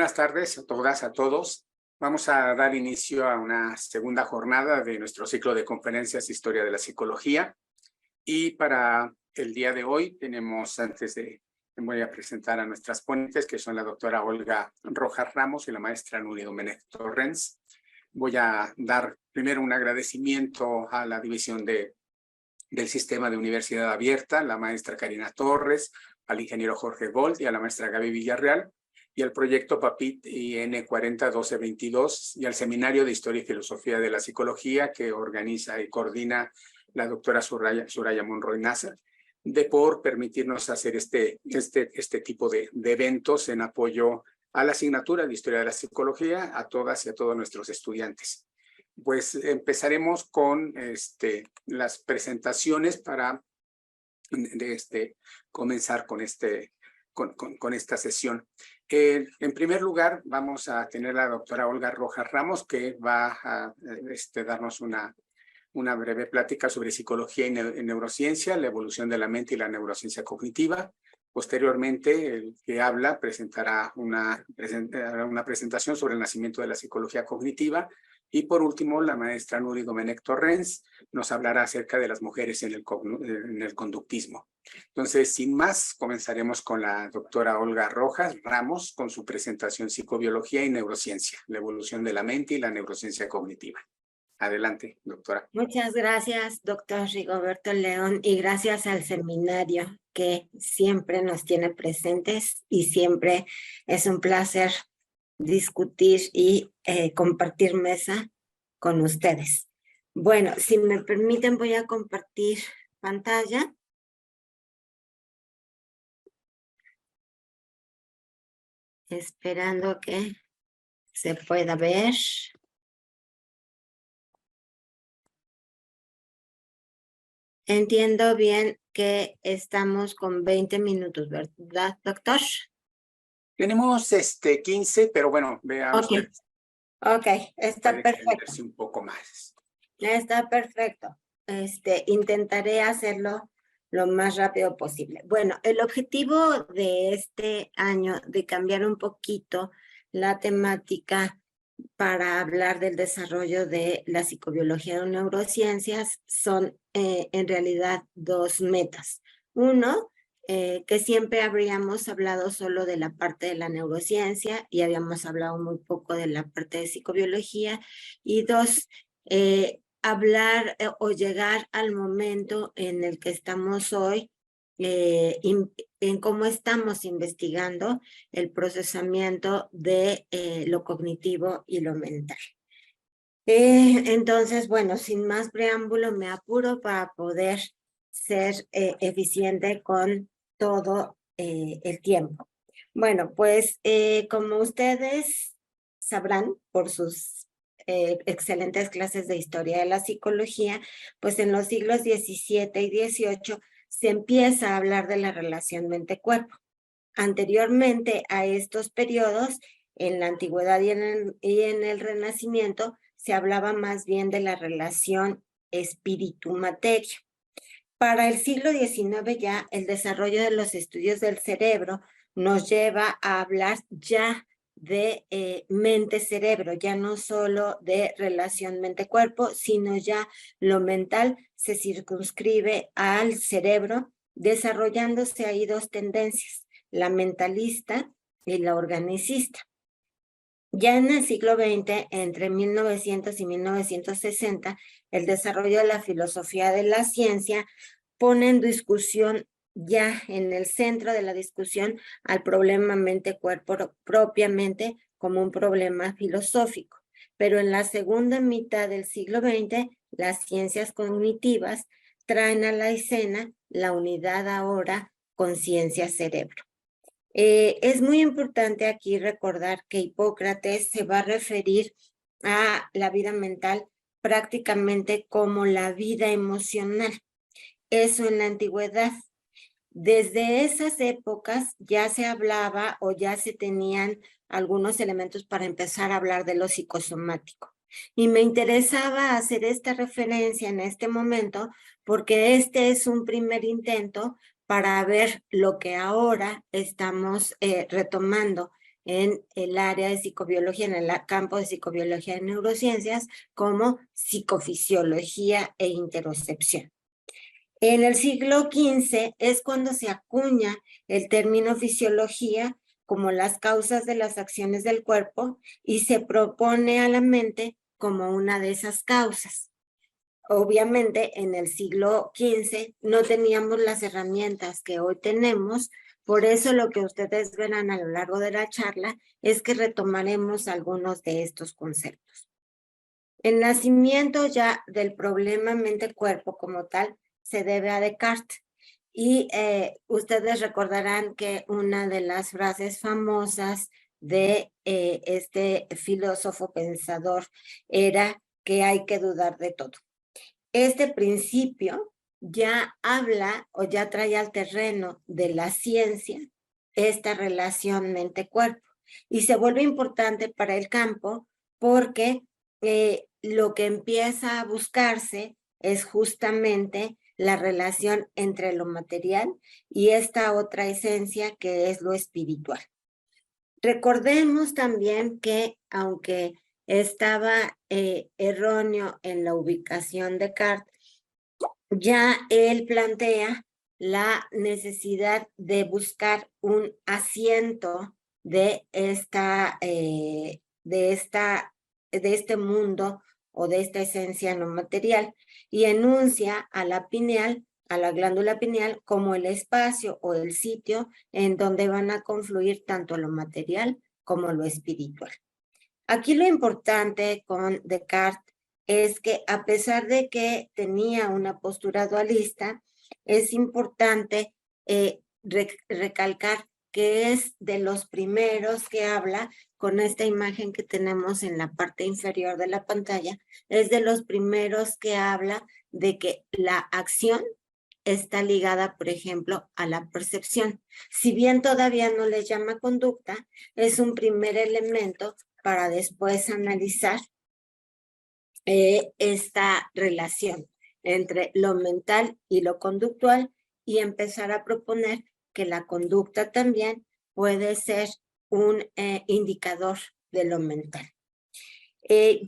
Buenas tardes a todas, a todos. Vamos a dar inicio a una segunda jornada de nuestro ciclo de conferencias Historia de la Psicología. Y para el día de hoy tenemos, voy a presentar a nuestras ponentes, que son la doctora Olga Rojas Ramos y la maestra Nuri Domenech Torrens. Voy a dar primero un agradecimiento a la división del Sistema de Universidad Abierta, la maestra Karina Torres, al ingeniero Jorge Gold y a la maestra Gaby Villarreal, y al proyecto PAPIT IN 401222 y al Seminario de Historia y Filosofía de la Psicología que organiza y coordina la doctora Soraya Monroy Nasser, por permitirnos hacer este tipo de eventos en apoyo a la asignatura de Historia de la Psicología a todas y a todos nuestros estudiantes. Pues empezaremos con las presentaciones para comenzar con esta sesión. En primer lugar, vamos a tener a la doctora Olga Rojas Ramos, que va a darnos una breve plática sobre psicología y neurociencia, la evolución de la mente y la neurociencia cognitiva. Posteriormente, el que habla presentará una presentación sobre el nacimiento de la psicología cognitiva. Y por último, la maestra Nuri Domenech Torrens nos hablará acerca de las mujeres en el conductismo. Entonces, sin más, comenzaremos con la doctora Olga Rojas Ramos con su presentación Psicobiología y Neurociencia, la evolución de la mente y la neurociencia cognitiva. Adelante, doctora. Muchas gracias, doctor Rigoberto León, y gracias al seminario que siempre nos tiene presentes y siempre es un placer discutir y compartir mesa con ustedes. Bueno, si me permiten, voy a compartir pantalla. Esperando que se pueda ver. Entiendo bien que estamos con 20 minutos, ¿verdad, doctor? Tenemos 15, pero bueno, vean ustedes. Ok, está perfecto. Un poco más. Está perfecto. Intentaré hacerlo lo más rápido posible. Bueno, el objetivo de este año de cambiar un poquito la temática para hablar del desarrollo de la psicobiología o neurociencias son en realidad dos metas. Uno, que siempre habríamos hablado solo de la parte de la neurociencia y habíamos hablado muy poco de la parte de psicobiología. Y dos, hablar o llegar al momento en el que estamos hoy, en cómo estamos investigando el procesamiento de lo cognitivo y lo mental. Entonces, bueno, sin más preámbulo, me apuro para poder ser eficiente con todo el tiempo. Bueno, pues como ustedes sabrán por sus excelentes clases de historia de la psicología, pues en los siglos XVII y XVIII se empieza a hablar de la relación mente-cuerpo. Anteriormente a estos periodos, en la antigüedad y en el Renacimiento, se hablaba más bien de la relación espíritu-materia. Para el siglo XIX ya el desarrollo de los estudios del cerebro nos lleva a hablar ya de mente-cerebro, ya no solo de relación mente-cuerpo, sino ya lo mental se circunscribe al cerebro, desarrollándose ahí dos tendencias, la mentalista y la organicista. Ya en el siglo XX, entre 1900 y 1960, el desarrollo de la filosofía de la ciencia pone en discusión, ya en el centro de la discusión, al problema mente-cuerpo propiamente como un problema filosófico. Pero en la segunda mitad del siglo XX, las ciencias cognitivas traen a la escena la unidad ahora conciencia-cerebro. Es muy importante aquí recordar que Hipócrates se va a referir a la vida mental prácticamente como la vida emocional. Eso en la antigüedad. Desde esas épocas ya se hablaba o ya se tenían algunos elementos para empezar a hablar de lo psicosomático. Y me interesaba hacer esta referencia en este momento porque este es un primer intento para ver lo que ahora estamos retomando en el área de psicobiología, en el campo de psicobiología y neurociencias, como psicofisiología e interocepción. En el siglo XV es cuando se acuña el término fisiología como las causas de las acciones del cuerpo y se propone a la mente como una de esas causas. Obviamente, en el siglo XV no teníamos las herramientas que hoy tenemos, por eso lo que ustedes verán a lo largo de la charla es que retomaremos algunos de estos conceptos. El nacimiento ya del problema mente-cuerpo como tal se debe a Descartes. Y ustedes recordarán que una de las frases famosas de este filósofo pensador era que hay que dudar de todo. Este principio ya habla o ya trae al terreno de la ciencia esta relación mente-cuerpo y se vuelve importante para el campo porque lo que empieza a buscarse es justamente la relación entre lo material y esta otra esencia que es lo espiritual. Recordemos también que aunque estaba erróneo en la ubicación de Descartes, ya él plantea la necesidad de buscar un asiento de este mundo o de esta esencia no material y enuncia a la pineal, a la glándula pineal, como el espacio o el sitio en donde van a confluir tanto lo material como lo espiritual. Aquí lo importante con Descartes es que a pesar de que tenía una postura dualista, es importante recalcar que es de los primeros que habla, con esta imagen que tenemos en la parte inferior de la pantalla, es de los primeros que habla de que la acción está ligada, por ejemplo, a la percepción. Si bien todavía no le llama conducta, es un primer elemento para después analizar esta relación entre lo mental y lo conductual y empezar a proponer que la conducta también puede ser un indicador de lo mental.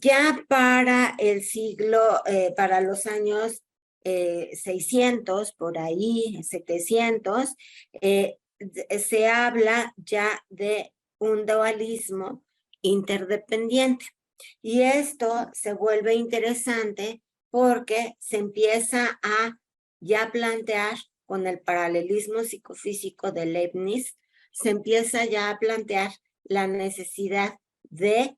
Ya para el siglo, para los años 600, por ahí, 700, se habla ya de un dualismo interdependiente. Y esto se vuelve interesante porque se empieza a ya plantear con el paralelismo psicofísico de Leibniz, se empieza ya a plantear la necesidad de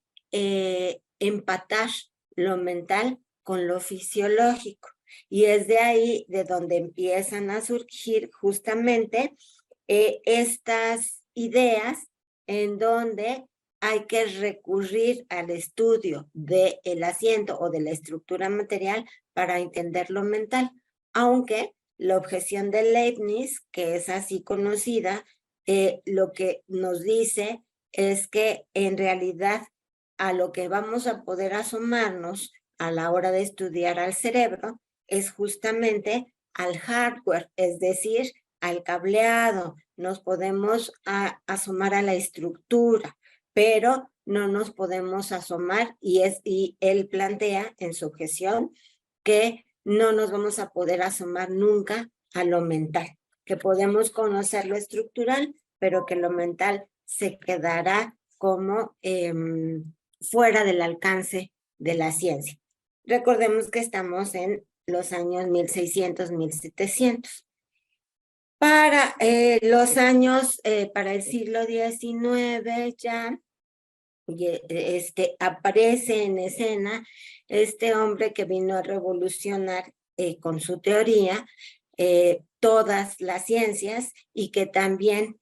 empatar lo mental con lo fisiológico. Y es de ahí de donde empiezan a surgir justamente estas ideas en donde hay que recurrir al estudio del asiento o de la estructura material para entender lo mental, aunque la objeción de Leibniz, que es así conocida, lo que nos dice es que en realidad a lo que vamos a poder asomarnos a la hora de estudiar al cerebro es justamente al hardware, es decir, al cableado. Nos podemos asomar a la estructura, pero no nos podemos asomar y él plantea en su objeción que no nos vamos a poder asomar nunca a lo mental, que podemos conocer lo estructural, pero que lo mental se quedará como fuera del alcance de la ciencia. Recordemos que estamos en los años 1600, 1700. Para los años, para el siglo XIX ya aparece en escena este hombre que vino a revolucionar con su teoría todas las ciencias y que también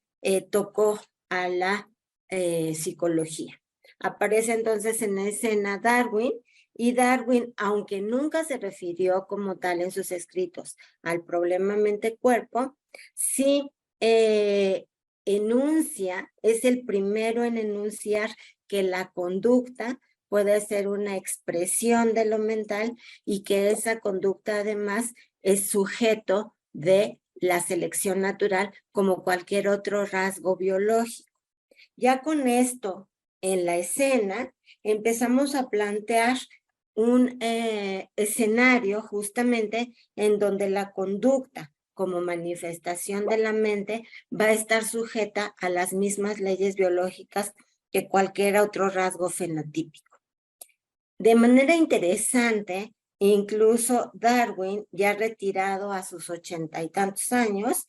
tocó a la psicología. Aparece entonces en escena Darwin, y Darwin, aunque nunca se refirió como tal en sus escritos al problema mente-cuerpo, sí enuncia, es el primero en enunciar que la conducta puede ser una expresión de lo mental y que esa conducta además es sujeto de la selección natural como cualquier otro rasgo biológico. Ya con esto en la escena, empezamos a plantear un escenario justamente en donde la conducta como manifestación de la mente va a estar sujeta a las mismas leyes biológicas que cualquier otro rasgo fenotípico. De manera interesante, incluso Darwin, ya retirado a sus 80 y tantos años,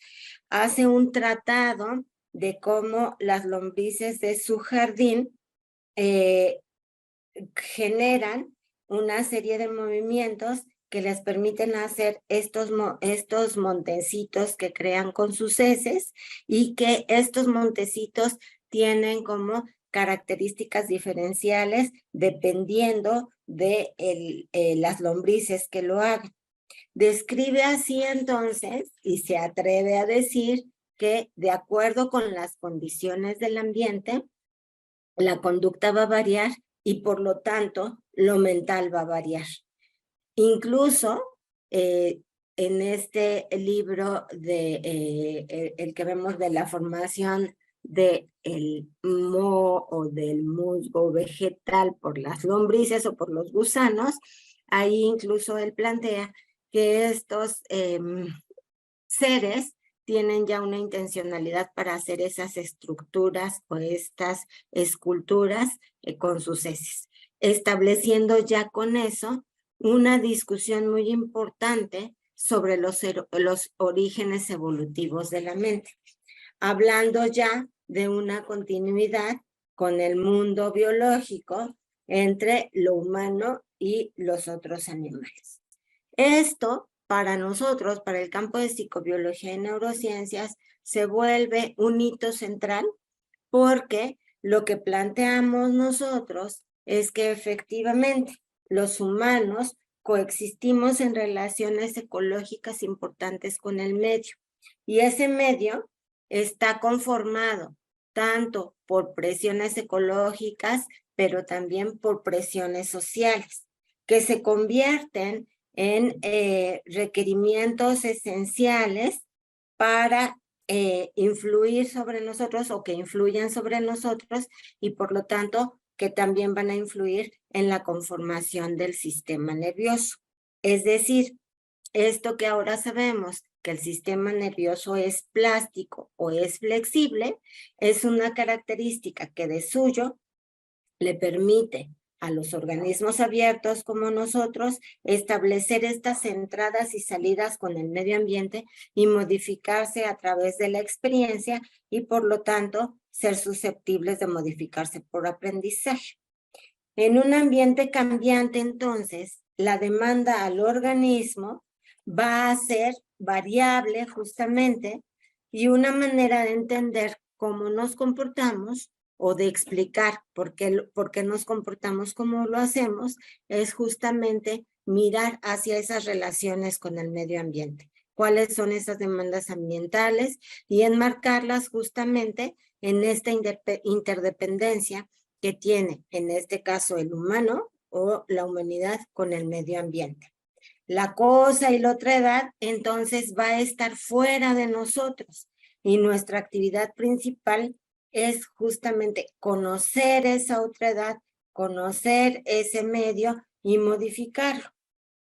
hace un tratado de cómo las lombrices de su jardín generan una serie de movimientos que les permiten hacer estos montecitos que crean con sus heces, y que estos montecitos tienen como características diferenciales dependiendo de las lombrices que lo hagan. Describe así entonces y se atreve a decir que de acuerdo con las condiciones del ambiente, la conducta va a variar y por lo tanto lo mental va a variar. Incluso en este libro el que vemos de la formación del moho o del musgo vegetal por las lombrices o por los gusanos, ahí incluso él plantea que estos seres tienen ya una intencionalidad para hacer esas estructuras o estas esculturas con sus heces, estableciendo ya con eso una discusión muy importante sobre los orígenes evolutivos de la mente, hablando ya de una continuidad con el mundo biológico entre lo humano y los otros animales. Esto, para nosotros, para el campo de psicobiología y neurociencias, se vuelve un hito central, porque lo que planteamos nosotros es que efectivamente los humanos coexistimos en relaciones ecológicas importantes con el medio, y ese medio está conformado tanto por presiones ecológicas, pero también por presiones sociales, que se convierten en requerimientos esenciales para influir sobre nosotros o que influyan sobre nosotros, y por lo tanto que también van a influir en la conformación del sistema nervioso. Es decir, esto que ahora sabemos, que el sistema nervioso es plástico o es flexible, es una característica que de suyo le permite a los organismos abiertos como nosotros establecer estas entradas y salidas con el medio ambiente y modificarse a través de la experiencia, y por lo tanto ser susceptibles de modificarse por aprendizaje. En un ambiente cambiante, entonces, la demanda al organismo va a ser variable justamente, y una manera de entender cómo nos comportamos o de explicar por qué nos comportamos como lo hacemos es justamente mirar hacia esas relaciones con el medio ambiente. ¿Cuáles son esas demandas ambientales? Y enmarcarlas justamente en esta interdependencia que tiene, en este caso, el humano o la humanidad con el medio ambiente. La cosa y la otredad, entonces, va a estar fuera de nosotros, y nuestra actividad principal es justamente conocer esa otredad, conocer ese medio y modificarlo.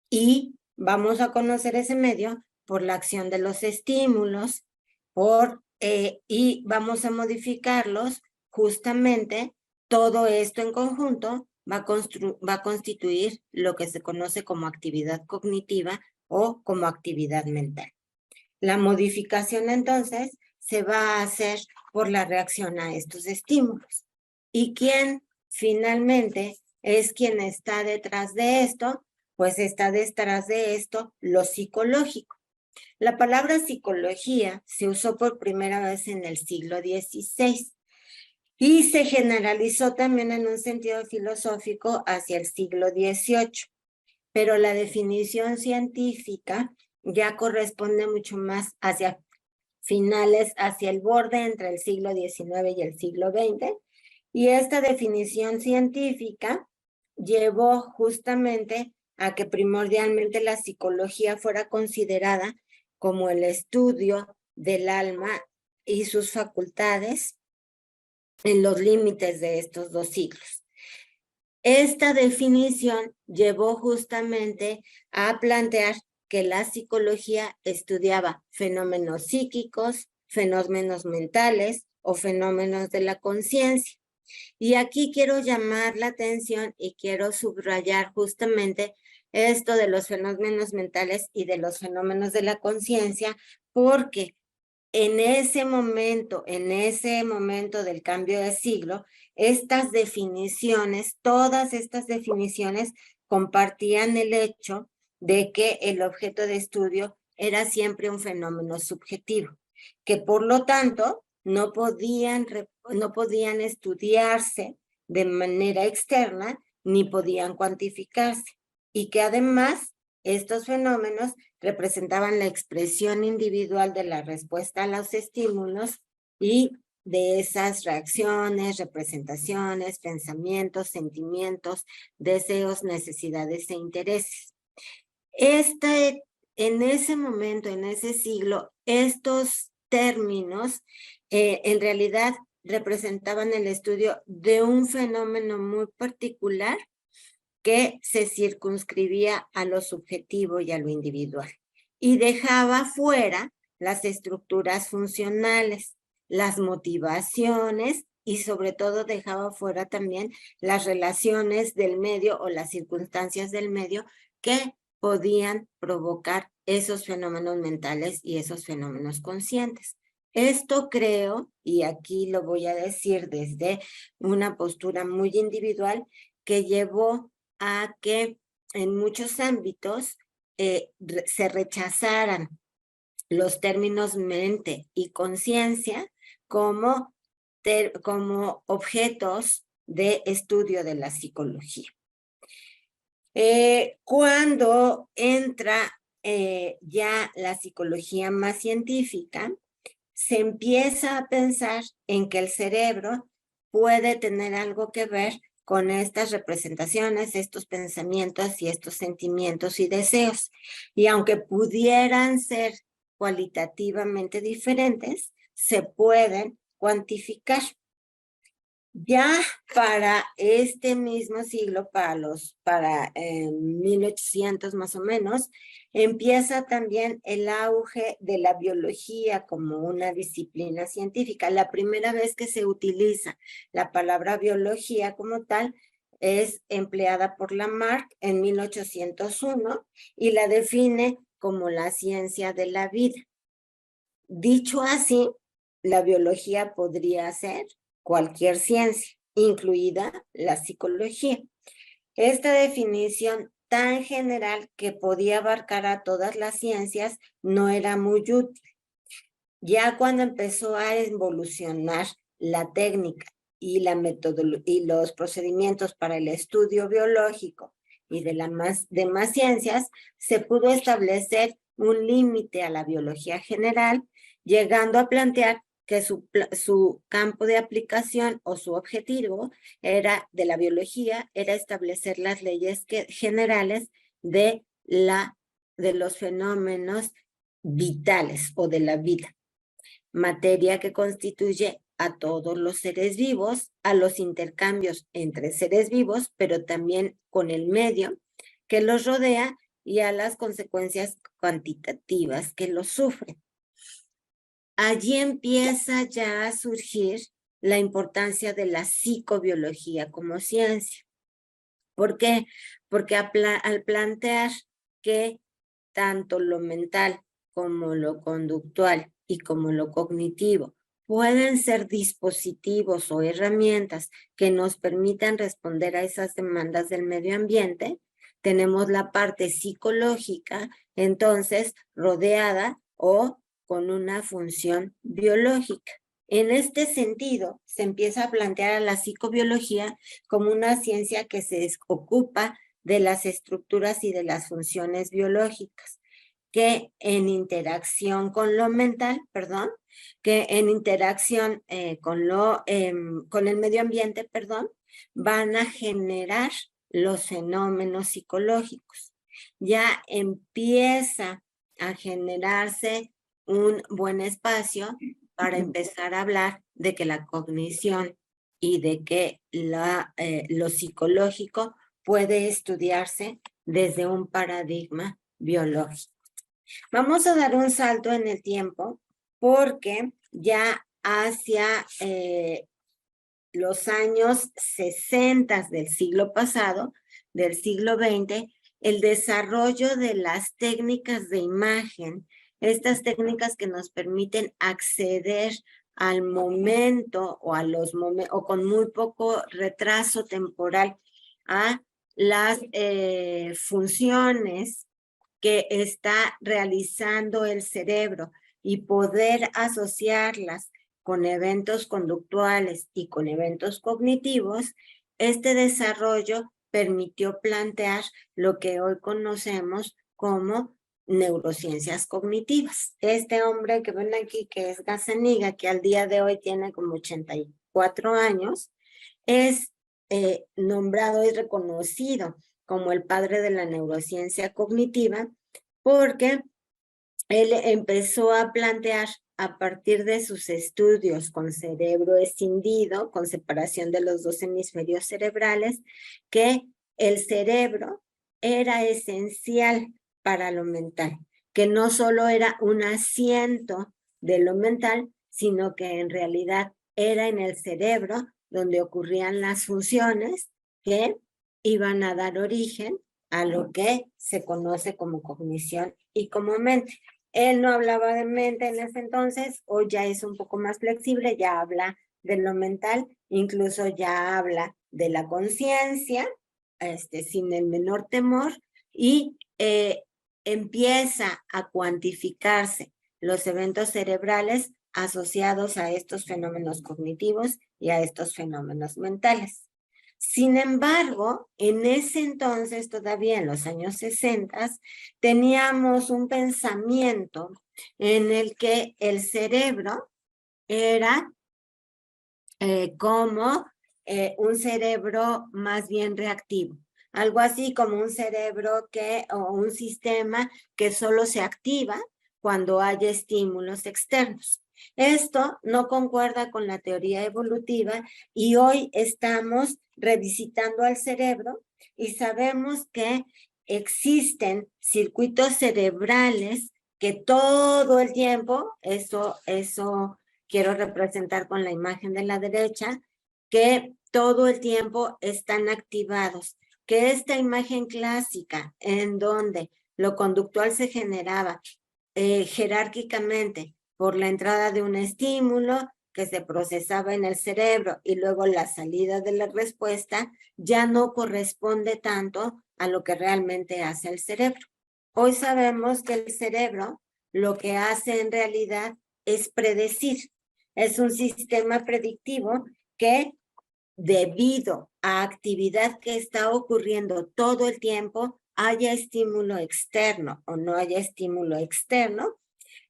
Y vamos a conocer ese medio por la acción de los estímulos, y vamos a modificarlos justamente. Todo esto en conjunto va a constituir lo que se conoce como actividad cognitiva o como actividad mental. La modificación entonces se va a hacer por la reacción a estos estímulos. ¿Y quién finalmente es quien está detrás de esto? Pues está detrás de esto lo psicológico. La palabra psicología se usó por primera vez en el siglo XVI y se generalizó también en un sentido filosófico hacia el siglo XVIII, pero la definición científica ya corresponde mucho más hacia finales, hacia el borde entre el siglo XIX y el siglo XX, y esta definición científica llevó justamente a que primordialmente la psicología fuera considerada como el estudio del alma y sus facultades, en los límites de estos dos siglos. Esta definición llevó justamente a plantear que la psicología estudiaba fenómenos psíquicos, fenómenos mentales o fenómenos de la conciencia. Y aquí quiero llamar la atención y quiero subrayar justamente esto de los fenómenos mentales y de los fenómenos de la conciencia, porque en ese momento del cambio de siglo, estas definiciones, todas estas definiciones compartían el hecho de que el objeto de estudio era siempre un fenómeno subjetivo, que por lo tanto no podían estudiarse de manera externa ni podían cuantificarse, y que además estos fenómenos representaban la expresión individual de la respuesta a los estímulos y de esas reacciones, representaciones, pensamientos, sentimientos, deseos, necesidades e intereses. En ese momento, en ese siglo, estos términos en realidad representaban el estudio de un fenómeno muy particular que se circunscribía a lo subjetivo y a lo individual, y dejaba fuera las estructuras funcionales, las motivaciones, y sobre todo dejaba fuera también las relaciones del medio o las circunstancias del medio que podían provocar esos fenómenos mentales y esos fenómenos conscientes. Esto creo, y aquí lo voy a decir desde una postura muy individual, que llevó a que en muchos ámbitos se rechazaran los términos mente y conciencia como objetos de estudio de la psicología. Cuando entra ya la psicología más científica, se empieza a pensar en que el cerebro puede tener algo que ver con estas representaciones, estos pensamientos y estos sentimientos y deseos. Y aunque pudieran ser cualitativamente diferentes, se pueden cuantificar. Ya para este mismo siglo, para 1800 más o menos, empieza también el auge de la biología como una disciplina científica. La primera vez que se utiliza la palabra biología como tal es empleada por Lamarck en 1801 y la define como la ciencia de la vida. Dicho así, la biología podría ser cualquier ciencia, incluida la psicología. Esta definición tan general que podía abarcar a todas las ciencias no era muy útil. Ya cuando empezó a evolucionar la técnica y la metodología y los procedimientos para el estudio biológico y de las demás ciencias, se pudo establecer un límite a la biología general, llegando a plantear que su campo de aplicación o su objetivo de la biología era establecer las leyes generales de los fenómenos vitales o de la vida, materia que constituye a todos los seres vivos, a los intercambios entre seres vivos, pero también con el medio que los rodea y a las consecuencias cuantitativas que los sufren. Allí empieza ya a surgir la importancia de la psicobiología como ciencia. ¿Por qué? Porque al plantear que tanto lo mental como lo conductual y como lo cognitivo pueden ser dispositivos o herramientas que nos permitan responder a esas demandas del medio ambiente, tenemos la parte psicológica, entonces, rodeada o con una función biológica. En este sentido, se empieza a plantear a la psicobiología como una ciencia que se ocupa de las estructuras y de las funciones biológicas, que en interacción con lo mental, que en interacción con el medio ambiente, van a generar los fenómenos psicológicos. Ya empieza a generarse un buen espacio para empezar a hablar de que la cognición y de que lo psicológico puede estudiarse desde un paradigma biológico. Vamos a dar un salto en el tiempo porque ya hacia los años 60 del siglo pasado, del siglo XX, el desarrollo de las técnicas de imagen, estas técnicas que nos permiten acceder al momento o a los o con muy poco retraso temporal a las funciones que está realizando el cerebro y poder asociarlas con eventos conductuales y con eventos cognitivos, este desarrollo permitió plantear lo que hoy conocemos como neurociencias cognitivas. Este hombre que ven aquí, que es Gazzaniga, que al día de hoy tiene como 84 años, es nombrado y reconocido como el padre de la neurociencia cognitiva, porque él empezó a plantear a partir de sus estudios con cerebro escindido, con separación de los dos hemisferios cerebrales, que el cerebro era esencial para lo mental, que no solo era un asiento de lo mental, sino que en realidad era en el cerebro donde ocurrían las funciones que iban a dar origen a lo que se conoce como cognición y como mente. Él no hablaba de mente en ese entonces, hoy ya es un poco más flexible, ya habla de lo mental, incluso ya habla de la conciencia, sin el menor temor, y empieza a cuantificarse los eventos cerebrales asociados a estos fenómenos cognitivos y a estos fenómenos mentales. Sin embargo, en ese entonces, todavía en los años 60, teníamos un pensamiento en el que el cerebro era como un cerebro más bien reactivo. Algo así como un cerebro o un sistema que solo se activa cuando hay estímulos externos. Esto no concuerda con la teoría evolutiva y hoy estamos revisitando al cerebro y sabemos que existen circuitos cerebrales que todo el tiempo, eso quiero representar con la imagen de la derecha, que todo el tiempo están activados, que esta imagen clásica en donde lo conductual se generaba jerárquicamente por la entrada de un estímulo que se procesaba en el cerebro y luego la salida de la respuesta, ya no corresponde tanto a lo que realmente hace el cerebro. Hoy sabemos que el cerebro lo que hace en realidad es predecir. Es un sistema predictivo que, debido a actividad que está ocurriendo todo el tiempo, haya estímulo externo o no haya estímulo externo,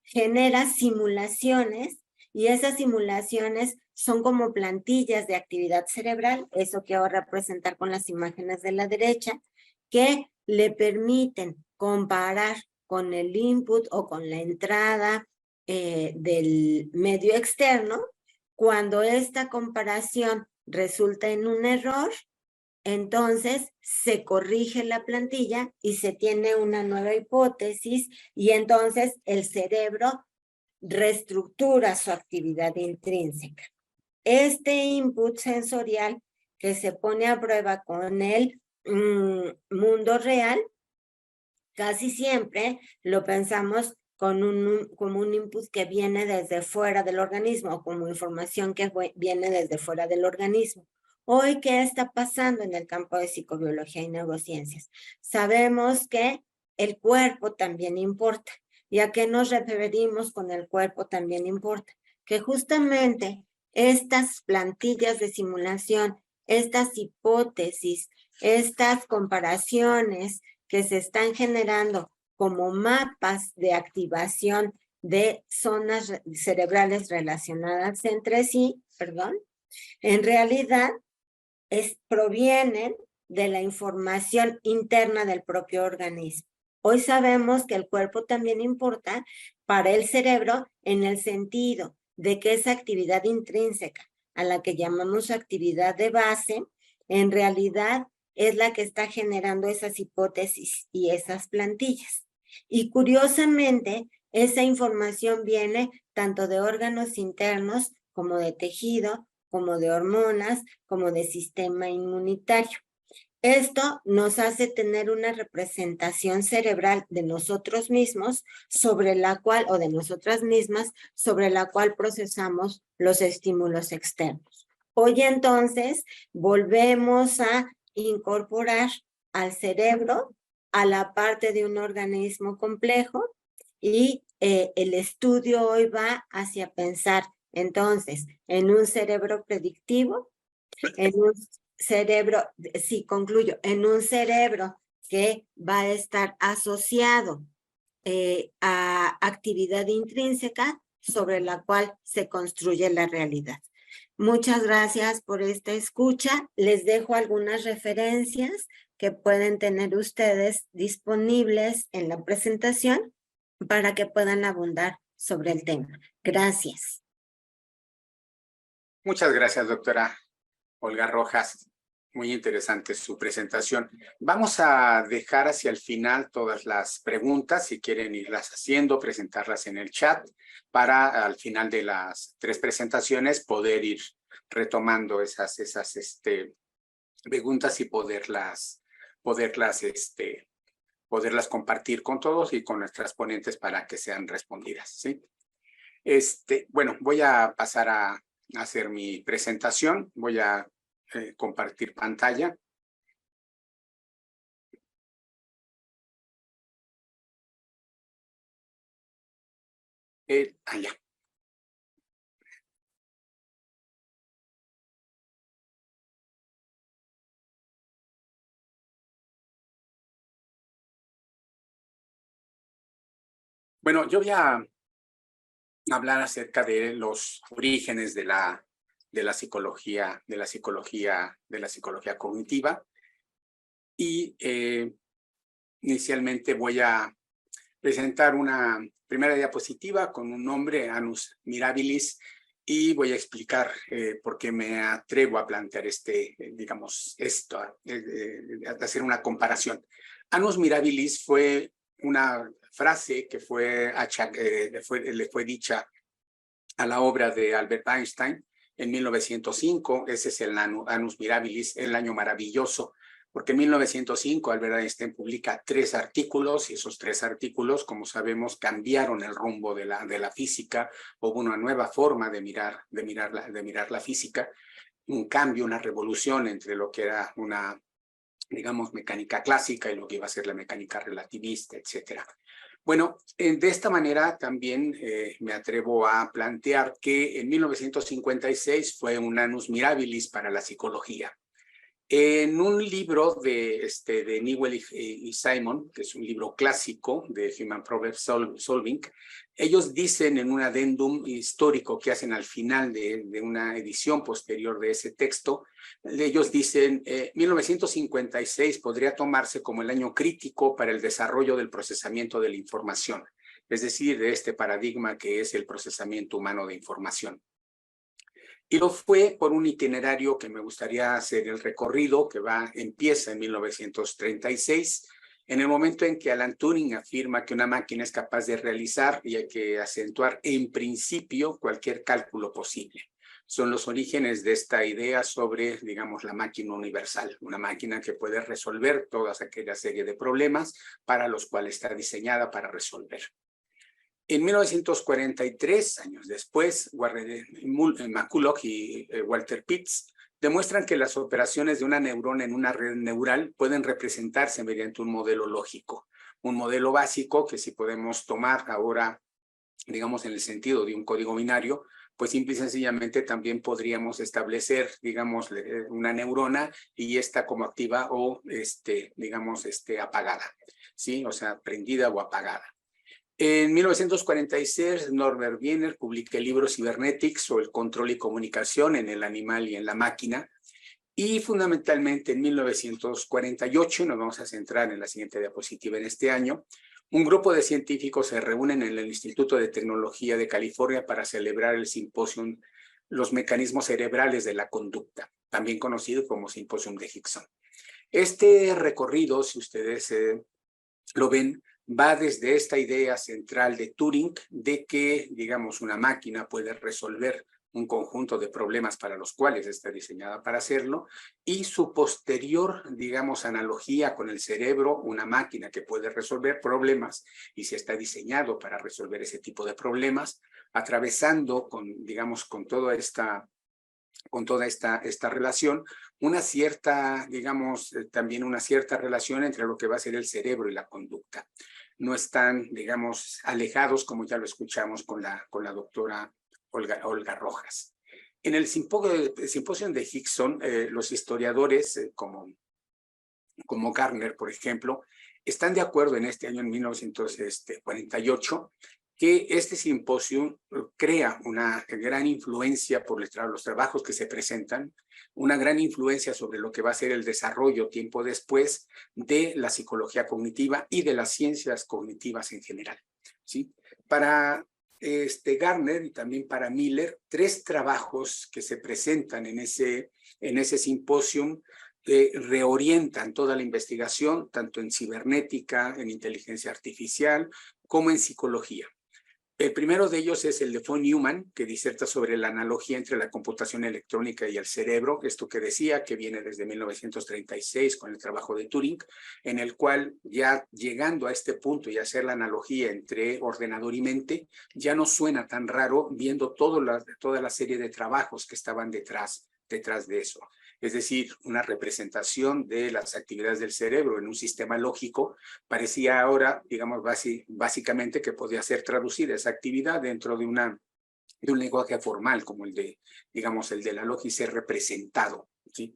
genera simulaciones y esas simulaciones son como plantillas de actividad cerebral, eso quiero representar con las imágenes de la derecha, que le permiten comparar con el input o con la entrada del medio externo. Cuando esta comparación resulta en un error, entonces se corrige la plantilla y se tiene una nueva hipótesis y entonces el cerebro reestructura su actividad intrínseca. Este input sensorial que se pone a prueba con el mundo real, casi siempre lo pensamos como un input que viene desde fuera del organismo, como información que viene desde fuera del organismo. Hoy, ¿qué está pasando en el campo de psicobiología y neurociencias? Sabemos que el cuerpo también importa. ¿Y a qué nos referimos con el cuerpo también importa? Que justamente estas plantillas de simulación, estas hipótesis, estas comparaciones que se están generando como mapas de activación de zonas cerebrales relacionadas entre sí, en realidad provienen de la información interna del propio organismo. Hoy sabemos que el cuerpo también importa para el cerebro en el sentido de que esa actividad intrínseca a la que llamamos actividad de base, en realidad es la que está generando esas hipótesis y esas plantillas. Y curiosamente, esa información viene tanto de órganos internos como de tejido, como de hormonas, como de sistema inmunitario. Esto nos hace tener una representación cerebral de nosotros mismos sobre la cual, o de nosotras mismas, sobre la cual procesamos los estímulos externos. Hoy entonces volvemos a incorporar al cerebro a la parte de un organismo complejo y el estudio hoy va hacia pensar entonces en un cerebro predictivo, en un cerebro, sí, concluyo, en un cerebro que va a estar asociado a actividad intrínseca sobre la cual se construye la realidad. Muchas gracias por esta escucha. Les dejo algunas referencias que pueden tener ustedes disponibles en la presentación para que puedan abundar sobre el tema. Gracias. Muchas gracias, doctora Olga Rojas. Muy interesante su presentación. Vamos a dejar hacia el final todas las preguntas, si quieren irlas haciendo, presentarlas en el chat, para al final de las 3 presentaciones poder ir retomando esas preguntas y poderlas compartir con todos y con nuestras ponentes para que sean respondidas, ¿sí? Bueno, voy a pasar a hacer mi presentación. Voy a compartir pantalla. Ya. Bueno, yo voy a hablar acerca de los orígenes de la psicología cognitiva y inicialmente voy a presentar una primera diapositiva con un nombre, Annus Mirabilis, y voy a explicar por qué me atrevo a plantear hacer una comparación. Annus Mirabilis fue una frase que le fue dicha a la obra de Albert Einstein en 1905. Ese es el Annus Mirabilis, el año maravilloso, porque en 1905 Albert Einstein publica 3 artículos y esos 3 artículos, como sabemos, cambiaron el rumbo de la física. Hubo una nueva forma de mirar la física, un cambio, una revolución entre lo que era una, digamos, mecánica clásica y lo que iba a ser la mecánica relativista, etcétera. Bueno, de esta manera también me atrevo a plantear que en 1956 fue un annus mirabilis para la psicología. En un libro de Newell y Simon, que es un libro clásico de Human Problem Solving, ellos dicen en un adendum histórico que hacen al final de una edición posterior de ese texto, ellos dicen 1956 podría tomarse como el año crítico para el desarrollo del procesamiento de la información, es decir, de este paradigma que es el procesamiento humano de información. Y lo fue por un itinerario que me gustaría hacer el recorrido, que empieza en 1936, en el momento en que Alan Turing afirma que una máquina es capaz de realizar, y hay que acentuar, en principio, cualquier cálculo posible. Son los orígenes de esta idea sobre, digamos, la máquina universal, una máquina que puede resolver toda aquella serie de problemas para los cuales está diseñada para resolver. En 1943, años después, McCulloch y Walter Pitts demuestran que las operaciones de una neurona en una red neural pueden representarse mediante un modelo lógico, un modelo básico que si podemos tomar ahora, digamos, en el sentido de un código binario, pues simple y sencillamente también podríamos establecer, digamos, una neurona y esta como activa o, digamos, apagada, ¿sí? O sea, prendida o apagada. En 1946, Norbert Wiener publica el libro Cybernetics o el control y comunicación en el animal y en la máquina. Y fundamentalmente en 1948, nos vamos a centrar en la siguiente diapositiva en este año, un grupo de científicos se reúnen en el Instituto de Tecnología de California para celebrar el Symposium los mecanismos cerebrales de la conducta, también conocido como Simposium de Hickson. Este recorrido, si ustedes lo ven, va desde esta idea central de Turing de que, digamos, una máquina puede resolver un conjunto de problemas para los cuales está diseñada para hacerlo, y su posterior, digamos, analogía con el cerebro, una máquina que puede resolver problemas y si está diseñado para resolver ese tipo de problemas, atravesando con, digamos, con toda esta relación, una cierta, digamos, también una cierta relación entre lo que va a ser el cerebro y la conducta. No están, digamos, alejados, como ya lo escuchamos con la doctora Olga Rojas. En el simposio de Hickson, los historiadores, como Gardner, por ejemplo, están de acuerdo en este año, en 1948, que este simposio crea una gran influencia por los trabajos que se presentan, una gran influencia sobre lo que va a ser el desarrollo tiempo después de la psicología cognitiva y de las ciencias cognitivas en general, ¿sí? Para Gardner y también para Miller, 3 trabajos que se presentan en ese simposio reorientan toda la investigación, tanto en cibernética, en inteligencia artificial, como en psicología. El primero de ellos es el de von Neumann, que diserta sobre la analogía entre la computación electrónica y el cerebro, esto que decía, que viene desde 1936 con el trabajo de Turing, en el cual ya llegando a este punto y hacer la analogía entre ordenador y mente, ya no suena tan raro viendo toda la serie de trabajos que estaban detrás de eso. Es decir, una representación de las actividades del cerebro en un sistema lógico, parecía ahora, digamos, básicamente que podía ser traducida esa actividad dentro de un lenguaje formal, como el de, digamos, el de la lógica y ser representado, ¿sí?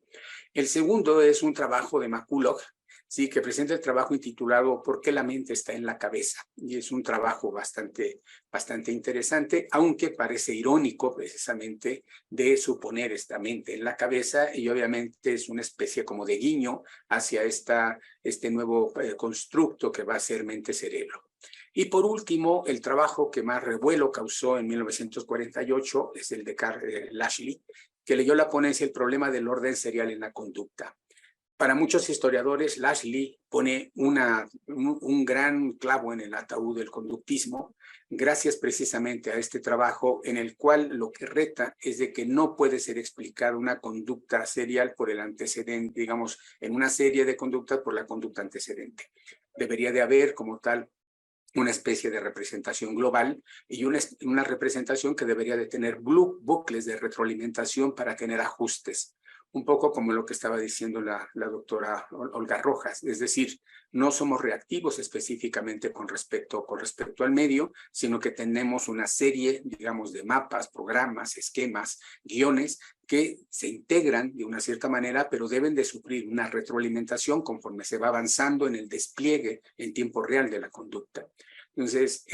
El segundo es un trabajo de McCulloch, ¿sí? Que presenta el trabajo intitulado ¿Por qué la mente está en la cabeza? Y es un trabajo bastante interesante, aunque parece irónico precisamente de suponer esta mente en la cabeza, y obviamente es una especie como de guiño hacia este nuevo constructo que va a ser mente-cerebro. Y por último, el trabajo que más revuelo causó en 1948 es el de Carl Lashley, que leyó la ponencia El problema del orden serial en la conducta. Para muchos historiadores, Lashley pone un gran clavo en el ataúd del conductismo, gracias precisamente a este trabajo en el cual lo que reta es de que no puede ser explicada una conducta serial por el antecedente, digamos, en una serie de conductas por la conducta antecedente. Debería de haber como tal una especie de representación global y una representación que debería de tener bucles de retroalimentación para tener ajustes. Un poco como lo que estaba diciendo la doctora Olga Rojas, es decir, no somos reactivos específicamente con respecto al medio, sino que tenemos una serie, digamos, de mapas, programas, esquemas, guiones que se integran de una cierta manera, pero deben de sufrir una retroalimentación conforme se va avanzando en el despliegue en tiempo real de la conducta. Entonces,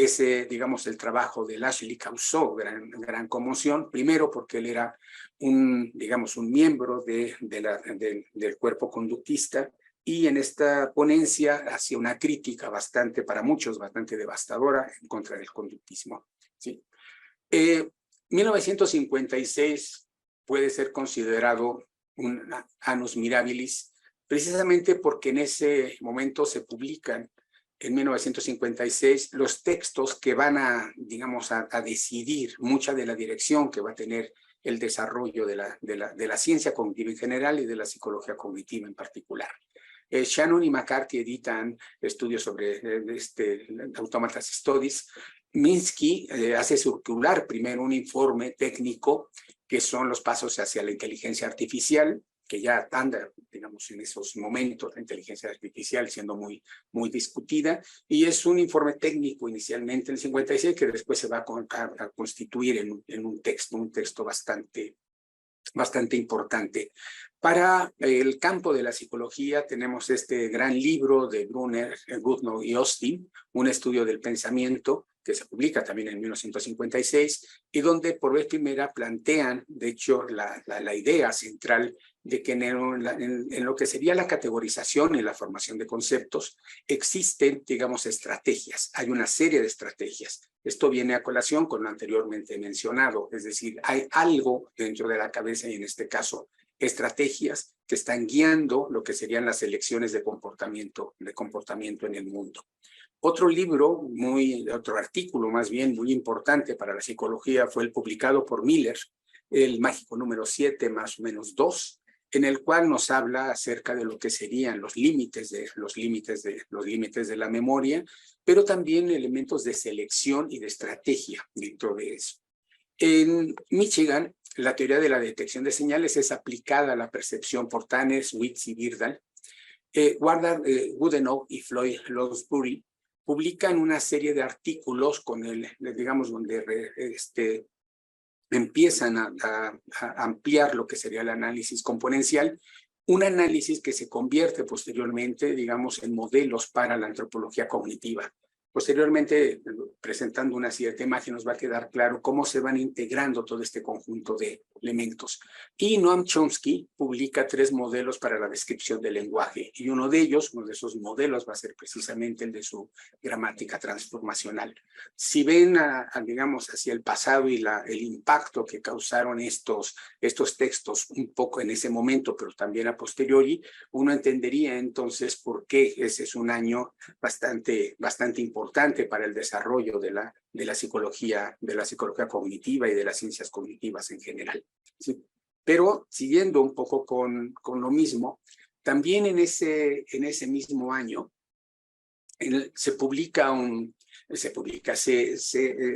digamos, el trabajo de Lashley causó gran conmoción, primero porque él era digamos, un miembro del cuerpo conductista, y en esta ponencia hacía una crítica para muchos, bastante devastadora en contra del conductismo, ¿sí? 1956 puede ser considerado un annus mirabilis, precisamente porque en ese momento se publican en 1956 los textos que van digamos, a decidir mucha de la dirección que va a tener el desarrollo de la ciencia cognitiva en general y de la psicología cognitiva en particular. Shannon y McCarthy editan estudios sobre Automata Studies. Minsky hace circular primero un informe técnico que son los pasos hacia la inteligencia artificial, que ya anda, digamos, en esos momentos la inteligencia artificial siendo muy discutida, y es un informe técnico inicialmente en el 56 que después se va a constituir en un texto bastante importante. Para el campo de la psicología tenemos este gran libro de Brunner, Goodnow y Austin, un estudio del pensamiento, que se publica también en 1956, y donde por vez primera plantean, de hecho, la idea central de que en lo que sería la categorización y la formación de conceptos existen, digamos, estrategias. Hay una serie de estrategias. Esto viene a colación con lo anteriormente mencionado, es decir, hay algo dentro de la cabeza y en este caso estrategias que están guiando lo que serían las elecciones de comportamiento en el mundo. Otro artículo más bien muy importante para la psicología fue el publicado por Miller, el mágico número 7 más o menos 2, en el cual nos habla acerca de lo que serían los límites de la memoria, pero también elementos de selección y de estrategia dentro de eso. En Michigan, la teoría de la detección de señales es aplicada a la percepción por Tanner, Witz y Birdal. Goodenough y Floyd Lowsbury publican una serie de artículos con digamos, donde empiezan a ampliar lo que sería el análisis componencial, un análisis que se convierte posteriormente, digamos, en modelos para la antropología cognitiva. Posteriormente, presentando una siguiente imagen, nos va a quedar claro cómo se van integrando todo este conjunto de elementos. Y Noam Chomsky publica 3 modelos para la descripción del lenguaje, y uno de esos modelos va a ser precisamente el de su gramática transformacional. Si ven, digamos, hacia el pasado y el impacto que causaron estos textos un poco en ese momento, pero también a posteriori, uno entendería entonces por qué ese es un año bastante importante para el desarrollo de la psicología cognitiva y de las ciencias cognitivas en general. ¿Sí? Pero siguiendo un poco con lo mismo, también en ese mismo año se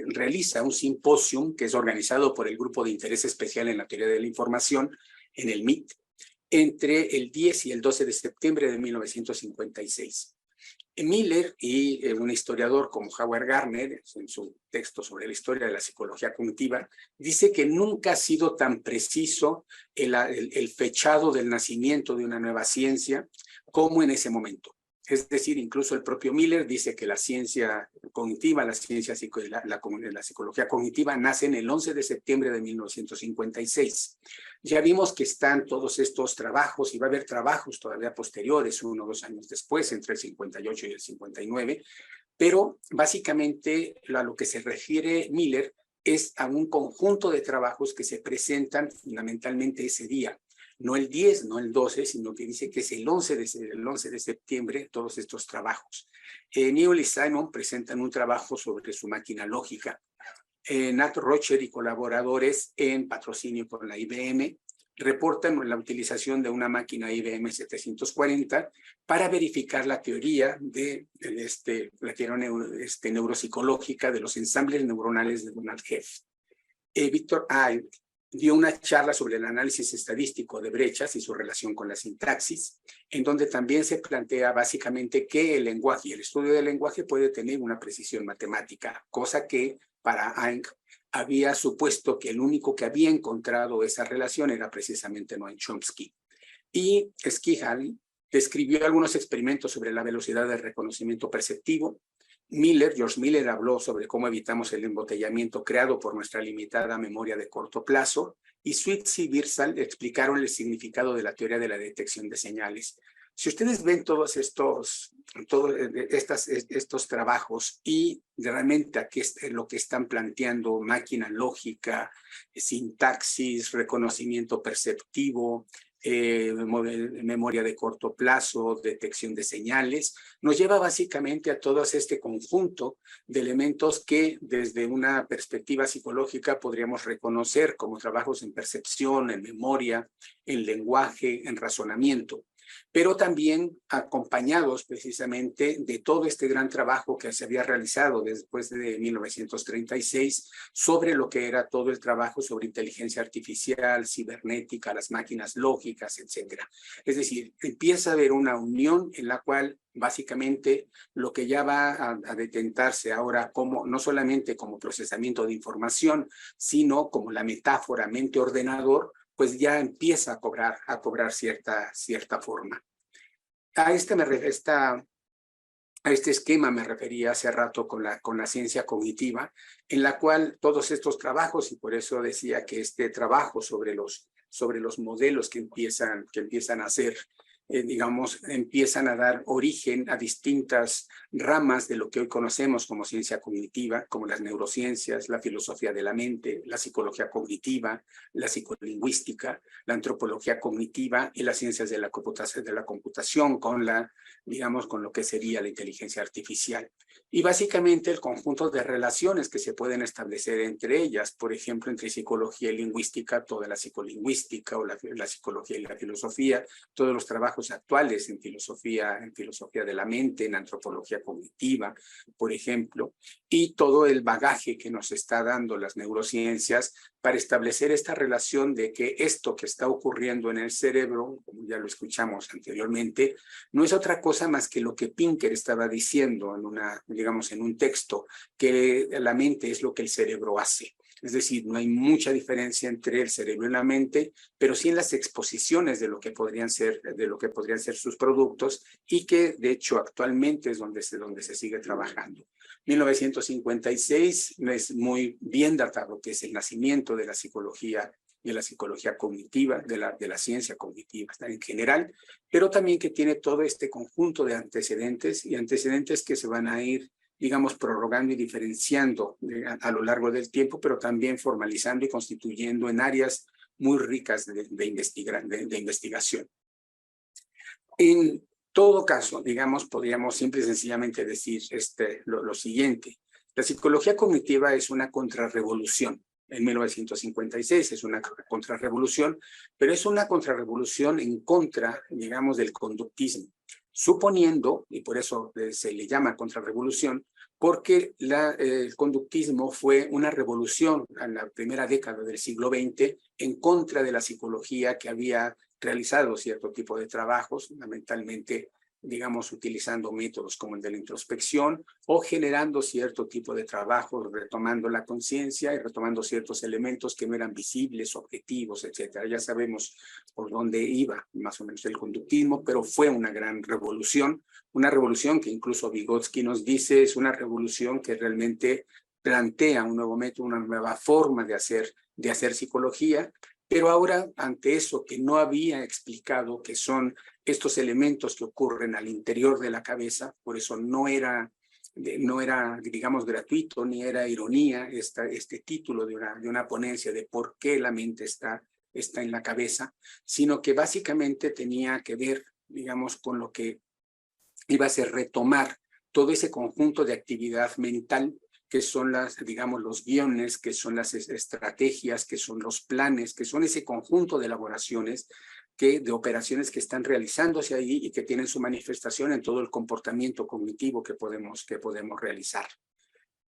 realiza un simposium que es organizado por el Grupo de Interés Especial en la Teoría de la Información, en el MIT, entre el 10 y el 12 de septiembre de 1956. Miller y un historiador como Howard Gardner, en su texto sobre la historia de la psicología cognitiva, dice que nunca ha sido tan preciso el fechado del nacimiento de una nueva ciencia como en ese momento. Es decir, incluso el propio Miller dice que la ciencia cognitiva, la psicología cognitiva nace en el 11 de septiembre de 1956. Ya vimos que están todos estos trabajos y va a haber trabajos todavía posteriores, 1 o 2 años después, entre el 58 y el 59, pero básicamente a lo que se refiere Miller es a un conjunto de trabajos que se presentan fundamentalmente ese día. No el 10, no el 12, sino que dice que es el 11 de septiembre todos estos trabajos. Newell y Simon presentan un trabajo sobre su máquina lógica. Nat Rocher y colaboradores, en patrocinio con la IBM, reportan la utilización de una máquina IBM 740 para verificar la teoría neuropsicológica de los ensambles neuronales de Donald Hess. Victor Ive dio una charla sobre el análisis estadístico de brechas y su relación con la sintaxis, en donde también se plantea básicamente que el lenguaje y el estudio del lenguaje puede tener una precisión matemática, cosa que para Ive había supuesto que el único que había encontrado esa relación era precisamente Noam Chomsky. Y Skihal describió algunos experimentos sobre la velocidad del reconocimiento perceptivo. George Miller habló sobre cómo evitamos el embotellamiento creado por nuestra limitada memoria de corto plazo, y Switz y Birsal explicaron el significado de la teoría de la detección de señales. Si ustedes ven todos estos trabajos y realmente aquí es lo que están planteando: máquina lógica, sintaxis, reconocimiento perceptivo, memoria de corto plazo, detección de señales, nos lleva básicamente a todo este conjunto de elementos que desde una perspectiva psicológica podríamos reconocer como trabajos en percepción, en memoria, en lenguaje, en razonamiento, pero también acompañados precisamente de todo este gran trabajo que se había realizado después de 1936 sobre lo que era todo el trabajo sobre inteligencia artificial, cibernética, las máquinas lógicas, etcétera. Es decir, empieza a haber una unión en la cual básicamente lo que ya va a detentarse ahora como no solamente como procesamiento de información, sino como la metáfora mente-ordenador, pues ya empieza a cobrar cierta forma. A esta A este esquema me refería hace rato con la ciencia cognitiva, en la cual todos estos trabajos, y por eso decía que este trabajo sobre los modelos que empiezan a hacer, digamos, empiezan a dar origen a distintas ramas de lo que hoy conocemos como ciencia cognitiva, como las neurociencias, la filosofía de la mente, la psicología cognitiva, la psicolingüística, la antropología cognitiva y las ciencias de la computación con digamos, con lo que sería la inteligencia artificial. Y básicamente el conjunto de relaciones que se pueden establecer entre ellas, por ejemplo, entre psicología y lingüística, toda la psicolingüística o la psicología y la filosofía, todos los trabajos actuales en filosofía de la mente, en antropología cognitiva, por ejemplo, y todo el bagaje que nos está dando las neurociencias para establecer esta relación de que esto que está ocurriendo en el cerebro, como ya lo escuchamos anteriormente, no es otra cosa más que lo que Pinker estaba diciendo digamos, en un texto, que la mente es lo que el cerebro hace. Es decir, no hay mucha diferencia entre el cerebro y la mente, pero sí en las exposiciones de lo que podrían ser sus productos, y que de hecho actualmente es donde se sigue trabajando. 1956 es muy bien datado, que es el nacimiento de la psicología cognitiva, de la ciencia cognitiva en general, pero también que tiene todo este conjunto de antecedentes, y antecedentes que se van a ir, digamos, prorrogando y diferenciando a lo largo del tiempo, pero también formalizando y constituyendo en áreas muy ricas de investigación. En todo caso, digamos, podríamos simple y sencillamente decir lo siguiente. La psicología cognitiva es una contrarrevolución. En 1956 es una contrarrevolución, pero es una contrarrevolución en contra, digamos, del conductismo, suponiendo, y por eso se le llama contrarrevolución, porque el conductismo fue una revolución en la primera década del siglo XX en contra de la psicología que había realizado cierto tipo de trabajos, fundamentalmente, digamos, utilizando métodos como el de la introspección o generando cierto tipo de trabajos, retomando la conciencia y retomando ciertos elementos que no eran visibles, objetivos, etcétera. Ya sabemos por dónde iba más o menos el conductismo, pero fue una gran revolución, una revolución que incluso Vygotsky nos dice es una revolución que realmente plantea un nuevo método, una nueva forma de hacer psicología. Pero ahora, ante eso que no había explicado, que son estos elementos que ocurren al interior de la cabeza, por eso no era, digamos, gratuito, ni era ironía este título de una ponencia de por qué la mente está en la cabeza, sino que básicamente tenía que ver, digamos, con lo que iba a ser retomar todo ese conjunto de actividad mental que son digamos, los guiones, que son las estrategias, que son los planes, que son ese conjunto de elaboraciones, de operaciones que están realizándose ahí y que tienen su manifestación en todo el comportamiento cognitivo que podemos realizar.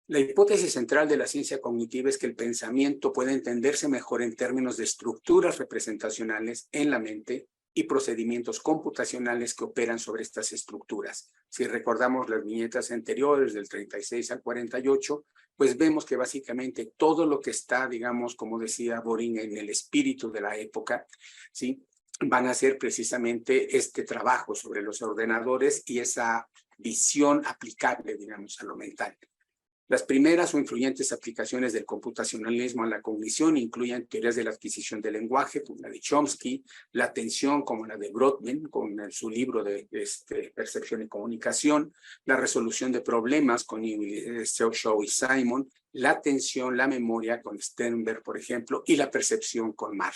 La hipótesis central de la ciencia cognitiva es que el pensamiento puede entenderse mejor en términos de estructuras representacionales en la mente y procedimientos computacionales que operan sobre estas estructuras. Si recordamos las viñetas anteriores, del 36 al 48, pues vemos que básicamente todo lo que está, digamos, como decía Boring, en el espíritu de la época, ¿sí?, van a hacer precisamente este trabajo sobre los ordenadores y esa visión aplicable, digamos, a lo mental. Las primeras o influyentes aplicaciones del computacionalismo a la cognición incluyen teorías de la adquisición del lenguaje, como la de Chomsky, la atención, como la de Brodmann, con su libro de Percepción y Comunicación, la resolución de problemas con Shaw y Simon, la atención, la memoria con Sternberg, por ejemplo, y la percepción con Marr.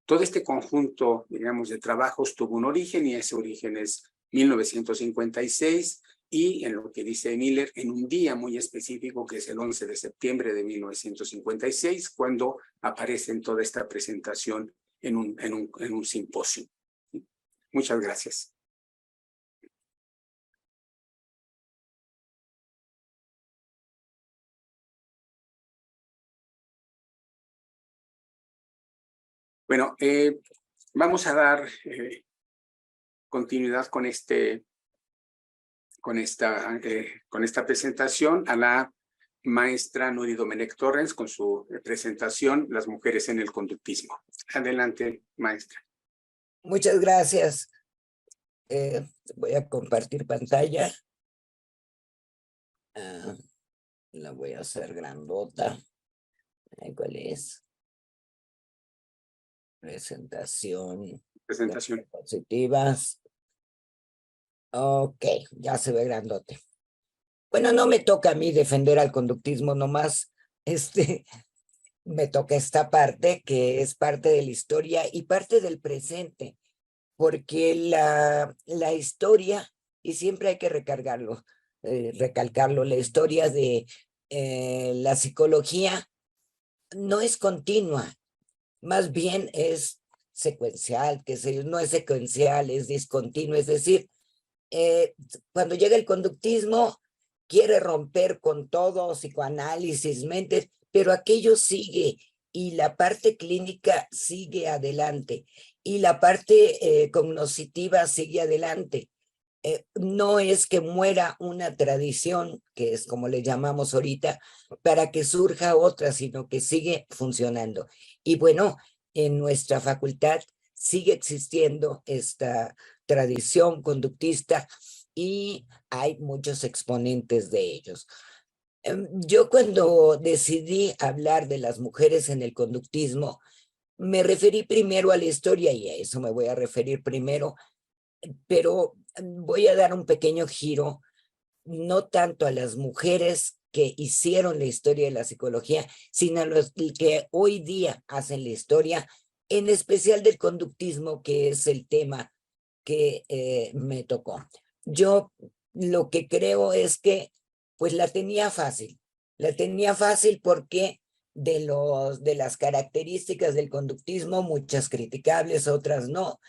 Todo este conjunto, digamos, de trabajos tuvo un origen, y ese origen es 1956, y en lo que dice Miller, en un día muy específico, que es el 11 de septiembre de 1956, cuando aparece en toda esta presentación en un simposio. Muchas gracias. Bueno, vamos a dar continuidad con esta presentación a la maestra Nuri Domenech Torrens con su presentación Las mujeres en el conductismo. Adelante, maestra. Muchas gracias. Voy a compartir pantalla. La voy a hacer grandota. ¿Cuál es? Presentación. Presentación. Positivas. Ok, ya se ve grandote. Bueno, no me toca a mí defender al conductismo, nomás me toca esta parte que es parte de la historia y parte del presente, porque la historia, y siempre hay que recalcarlo, la historia de la psicología no es continua, más bien es secuencial, no es secuencial, es discontinuo, es decir, cuando llega el conductismo, quiere romper con todo, psicoanálisis, mentes, pero aquello sigue y la parte clínica sigue adelante y la parte cognoscitiva sigue adelante. No es que muera una tradición, que es como le llamamos ahorita, para que surja otra, sino que sigue funcionando. Y bueno, en nuestra facultad sigue existiendo esta tradición conductista y hay muchos exponentes de ellos. Yo cuando decidí hablar de las mujeres en el conductismo, me referí primero a la historia y a eso me voy a referir primero, pero voy a dar un pequeño giro, no tanto a las mujeres que hicieron la historia de la psicología, sino a los que hoy día hacen la historia, en especial del conductismo, que es el tema que me tocó. Yo lo que creo es que pues la tenía fácil porque de las características del conductismo, muchas criticables, otras no,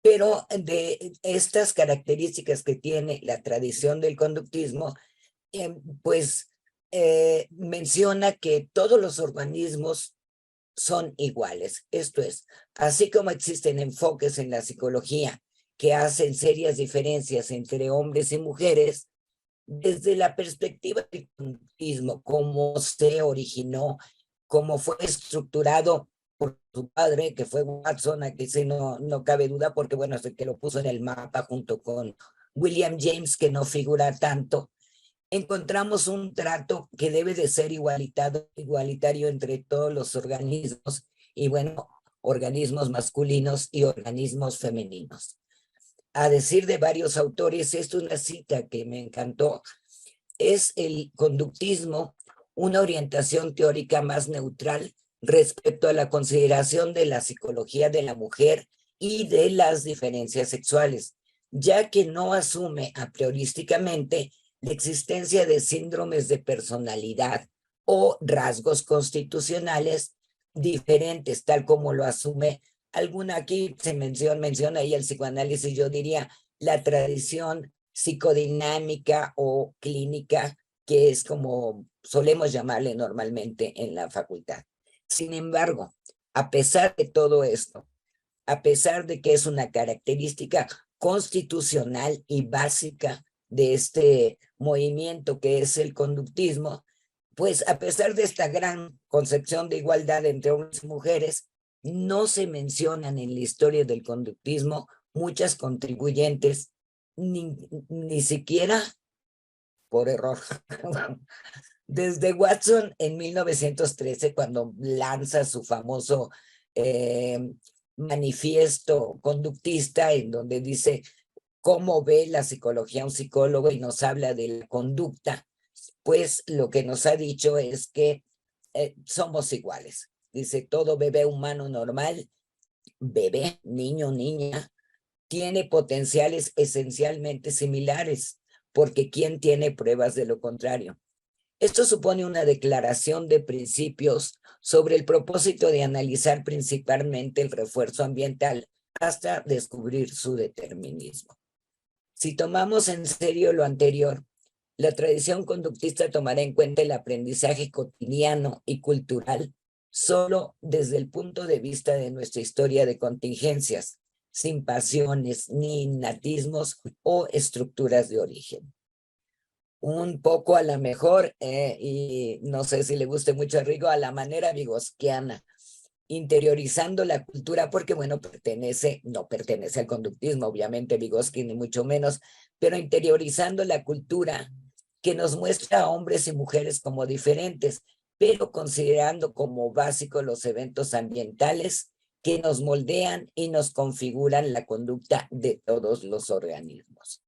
pero de estas características que tiene la tradición del conductismo, pues menciona que todos los organismos son iguales. Esto es, así como existen enfoques en la psicología que hacen serias diferencias entre hombres y mujeres, desde la perspectiva del conductismo, cómo se originó, cómo fue estructurado por su padre, que fue Watson, aquí sí no cabe duda, porque bueno, es el que lo puso en el mapa junto con William James, que no figura tanto. Encontramos un trato que debe de ser igualitario entre todos los organismos, y bueno, organismos masculinos y organismos femeninos. A decir de varios autores, esto es una cita que me encantó, es el conductismo una orientación teórica más neutral respecto a la consideración de la psicología de la mujer y de las diferencias sexuales, ya que no asume a priorísticamente la existencia de síndromes de personalidad o rasgos constitucionales diferentes, tal como lo asume alguna. Aquí se menciona ahí el psicoanálisis, yo diría la tradición psicodinámica o clínica, que es como solemos llamarle normalmente en la facultad. Sin embargo, a pesar de todo esto, a pesar de que es una característica constitucional y básica de este movimiento que es el conductismo, pues a pesar de esta gran concepción de igualdad entre hombres y mujeres, no se mencionan en la historia del conductismo muchas contribuyentes, ni siquiera por error. Desde Watson en 1913, cuando lanza su famoso manifiesto conductista, en donde dice cómo ve la psicología un psicólogo y nos habla de la conducta, pues lo que nos ha dicho es que somos iguales. Dice, todo bebé humano normal, bebé, niño, niña, tiene potenciales esencialmente similares, porque ¿quién tiene pruebas de lo contrario? Esto supone una declaración de principios sobre el propósito de analizar principalmente el refuerzo ambiental hasta descubrir su determinismo. Si tomamos en serio lo anterior, la tradición conductista tomará en cuenta el aprendizaje cotidiano y cultural solo desde el punto de vista de nuestra historia de contingencias, sin pasiones ni innatismos o estructuras de origen. Un poco a la mejor, y no sé si le guste mucho a Rigo, a la manera vygotsquiana, interiorizando la cultura, porque bueno, no pertenece al conductismo, obviamente Vygotsky ni mucho menos, pero interiorizando la cultura que nos muestra a hombres y mujeres como diferentes, pero considerando como básico los eventos ambientales que nos moldean y nos configuran la conducta de todos los organismos.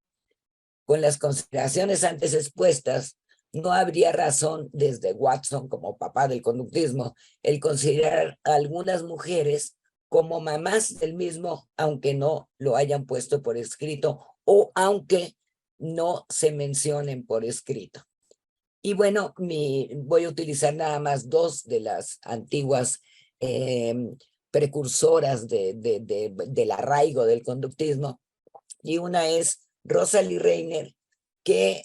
Con las consideraciones antes expuestas, no habría razón desde Watson como papá del conductismo el considerar a algunas mujeres como mamás del mismo, aunque no lo hayan puesto por escrito o aunque no se mencionen por escrito. Y bueno, voy a utilizar nada más dos de las antiguas precursoras del arraigo del conductismo, y una es Rosalie Reiner, que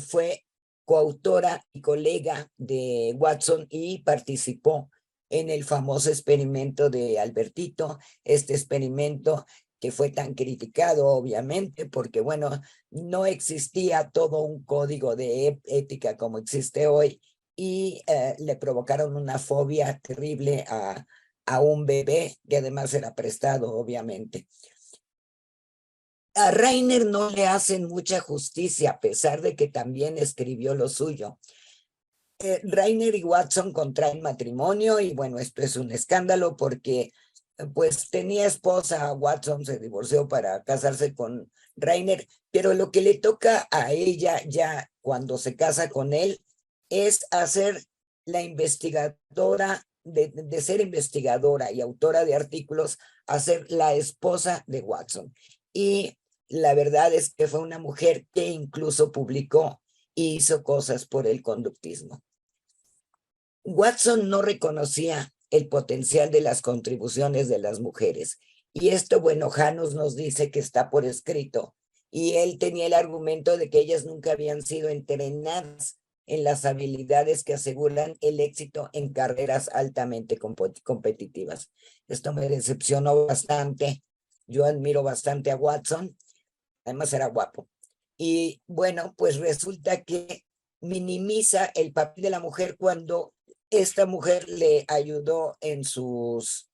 fue coautora y colega de Watson y participó en el famoso experimento de Albertito, este experimento que fue tan criticado, obviamente, porque, bueno, no existía todo un código de ética como existe hoy, y le provocaron una fobia terrible a un bebé, que además era prestado, obviamente. A Reiner no le hacen mucha justicia, a pesar de que también escribió lo suyo. Reiner y Watson contraen matrimonio, y bueno, esto es un escándalo porque pues tenía esposa. Watson se divorció para casarse con Reiner, pero lo que le toca a ella ya cuando se casa con él es hacer la investigadora, de ser investigadora y autora de artículos, a ser la esposa de Watson. Y la verdad es que fue una mujer que incluso publicó y hizo cosas por el conductismo. Watson no reconocía el potencial de las contribuciones de las mujeres, y esto, bueno, Janus nos dice que está por escrito, y él tenía el argumento de que ellas nunca habían sido entrenadas en las habilidades que aseguran el éxito en carreras altamente competitivas. Esto me decepcionó bastante. Yo admiro bastante a Watson, además era guapo. Y bueno, pues resulta que minimiza el papel de la mujer cuando esta mujer le ayudó en sus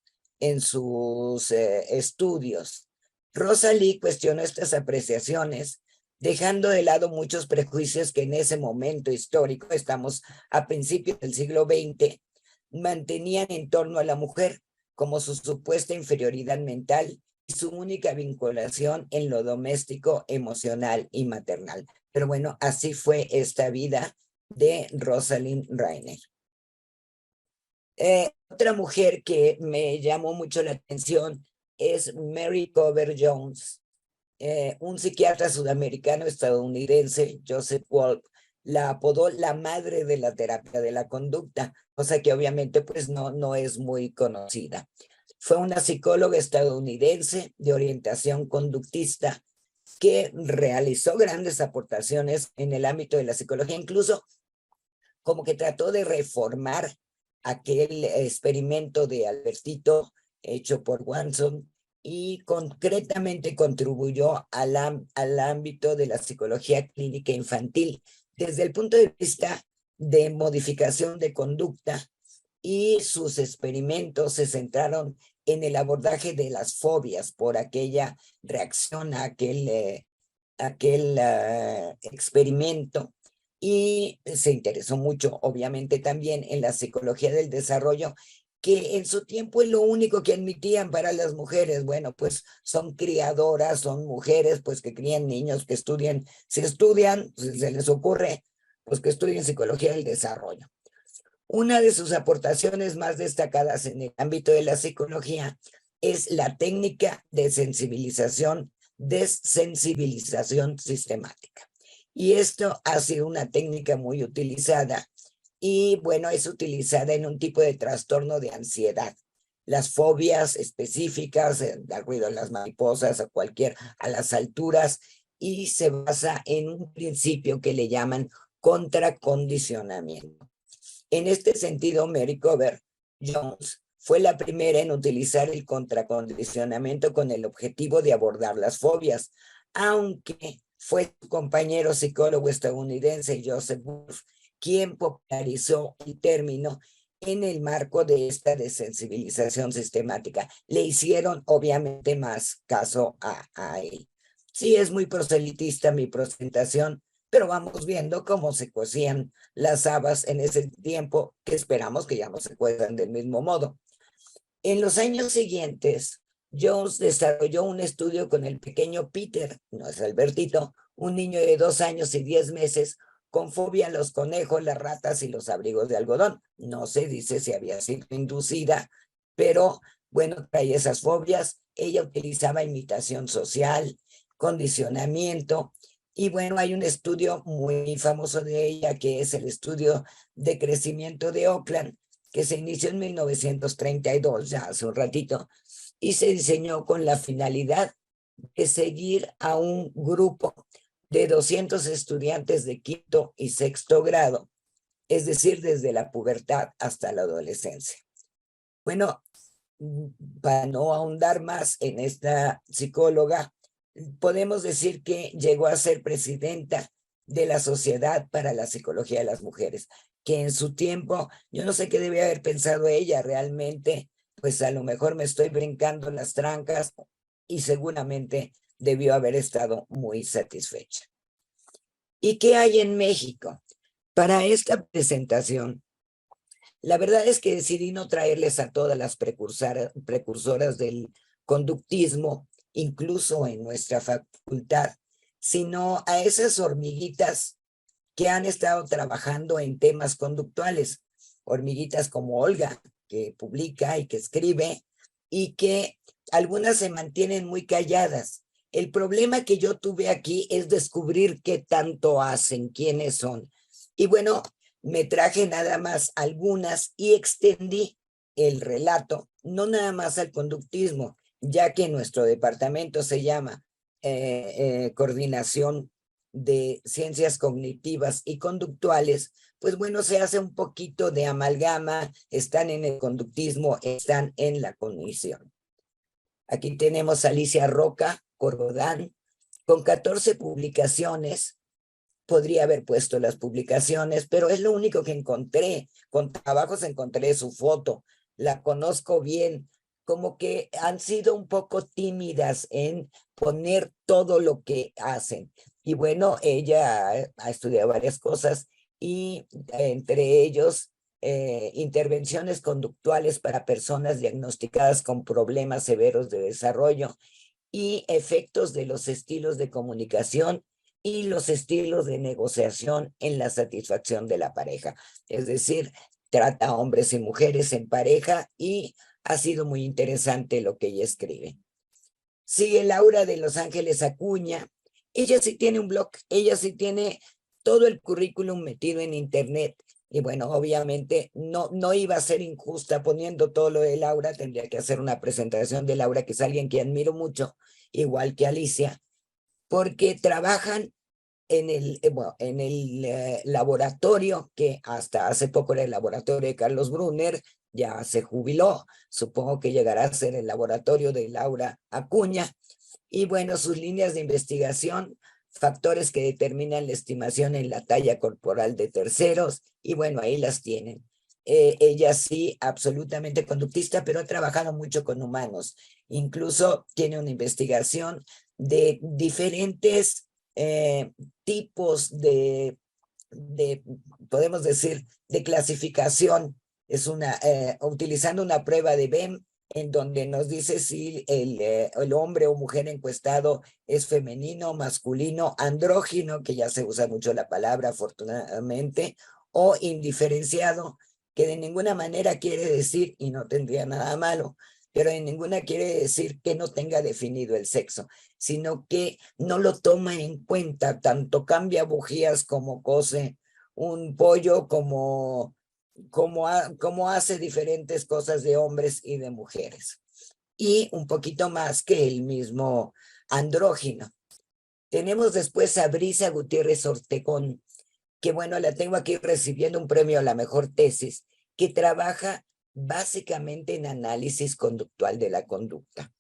estudios. Rosalie cuestionó estas apreciaciones, dejando de lado muchos prejuicios que en ese momento histórico, estamos a principios del siglo XX, mantenían en torno a la mujer como su supuesta inferioridad mental y su única vinculación en lo doméstico, emocional y maternal. Pero bueno, así fue esta vida de Rosalind Reiner. Otra mujer que me llamó mucho la atención es Mary Coover Jones. Un psiquiatra sudamericano estadounidense, Joseph Wolf, la apodó la madre de la terapia de la conducta, cosa que obviamente pues no es muy conocida. Fue una psicóloga estadounidense de orientación conductista que realizó grandes aportaciones en el ámbito de la psicología, incluso como que trató de reformar aquel experimento de Albertito hecho por Watson, y concretamente contribuyó al ámbito de la psicología clínica infantil desde el punto de vista de modificación de conducta, y sus experimentos se centraron en el abordaje de las fobias por aquella reacción a aquel experimento, y se interesó mucho, obviamente, también en la psicología del desarrollo, que en su tiempo es lo único que admitían para las mujeres. Bueno, pues son criadoras, son mujeres pues que crían niños, que estudian, si estudian, si se les ocurre, pues que estudien psicología del desarrollo. Una de sus aportaciones más destacadas en el ámbito de la psicología es la técnica de desensibilización sistemática. Y esto ha sido una técnica muy utilizada, y bueno, es utilizada en un tipo de trastorno de ansiedad. Las fobias específicas, el ruido de las mariposas, a las alturas, y se basa en un principio que le llaman contracondicionamiento. En este sentido, Mary Coover Jones fue la primera en utilizar el contracondicionamiento con el objetivo de abordar las fobias, aunque fue su compañero psicólogo estadounidense Joseph Wolf quien popularizó el término en el marco de esta desensibilización sistemática. Le hicieron obviamente más caso a él. Sí, es muy proselitista mi presentación, pero vamos viendo cómo se cocían las habas en ese tiempo, que esperamos que ya no se cuezan del mismo modo. En los años siguientes, Jones desarrolló un estudio con el pequeño Peter, no es Albertito, un niño de 2 años y 10 meses, con fobia a los conejos, las ratas y los abrigos de algodón. No se dice si había sido inducida, pero bueno, trae esas fobias. Ella utilizaba imitación social, condicionamiento, y bueno, hay un estudio muy famoso de ella, que es el estudio de crecimiento de Oakland, que se inició en 1932, ya hace un ratito, y se diseñó con la finalidad de seguir a un grupo de 200 estudiantes de quinto y sexto grado, es decir, desde la pubertad hasta la adolescencia. Bueno, para no ahondar más en esta psicóloga, podemos decir que llegó a ser presidenta de la Sociedad para la Psicología de las Mujeres, que en su tiempo, yo no sé qué debe haber pensado ella realmente, pues a lo mejor me estoy brincando las trancas, y seguramente debió haber estado muy satisfecha. ¿Y qué hay en México? Para esta presentación, la verdad es que decidí no traerles a todas las precursoras del conductismo, incluso en nuestra facultad, sino a esas hormiguitas que han estado trabajando en temas conductuales, hormiguitas como Olga, que publica y que escribe, y que algunas se mantienen muy calladas. El problema que yo tuve aquí es descubrir qué tanto hacen, quiénes son. Y bueno, me traje nada más algunas y extendí el relato, no nada más al conductismo, ya que nuestro departamento se llama Coordinación de Ciencias Cognitivas y Conductuales, pues bueno, se hace un poquito de amalgama, están en el conductismo, están en la cognición. Aquí tenemos a Alicia Roca Corrodán, con 14 publicaciones. Podría haber puesto las publicaciones, pero es lo único que encontré. Con trabajos encontré su foto, la conozco bien, como que han sido un poco tímidas en poner todo lo que hacen. Y bueno, ella ha estudiado varias cosas, y entre ellos intervenciones conductuales para personas diagnosticadas con problemas severos de desarrollo, y efectos de los estilos de comunicación y los estilos de negociación en la satisfacción de la pareja. Es decir, trata a hombres y mujeres en pareja, y ha sido muy interesante lo que ella escribe. Sigue Laura de Los Ángeles Acuña. Ella sí tiene un blog, ella sí tiene todo el currículum metido en internet. Y bueno, obviamente no iba a ser injusta poniendo todo lo de Laura, tendría que hacer una presentación de Laura, que es alguien que admiro mucho, igual que Alicia, porque trabajan en el laboratorio, que hasta hace poco era el laboratorio de Carlos Brunner, ya se jubiló, supongo que llegará a ser el laboratorio de Laura Acuña. Y bueno, sus líneas de investigación, factores que determinan la estimación en la talla corporal de terceros, y bueno, ahí las tienen. Ella sí, absolutamente conductista, pero ha trabajado mucho con humanos. Incluso tiene una investigación de diferentes tipos podemos decir, de clasificación. Es utilizando una prueba de BEM, en donde nos dice si el hombre o mujer encuestado es femenino, masculino, andrógino, que ya se usa mucho la palabra afortunadamente, o indiferenciado, que de ninguna manera quiere decir, y no tendría nada malo, pero de ninguna quiere decir que no tenga definido el sexo, sino que no lo toma en cuenta, tanto cambia bujías como cose un pollo, como hace diferentes cosas de hombres y de mujeres. Y un poquito más que el mismo andrógino. Tenemos después a Brisa Gutiérrez Ortegón, que bueno, la tengo aquí recibiendo un premio a la mejor tesis, que trabaja básicamente en análisis conductual de la conducta,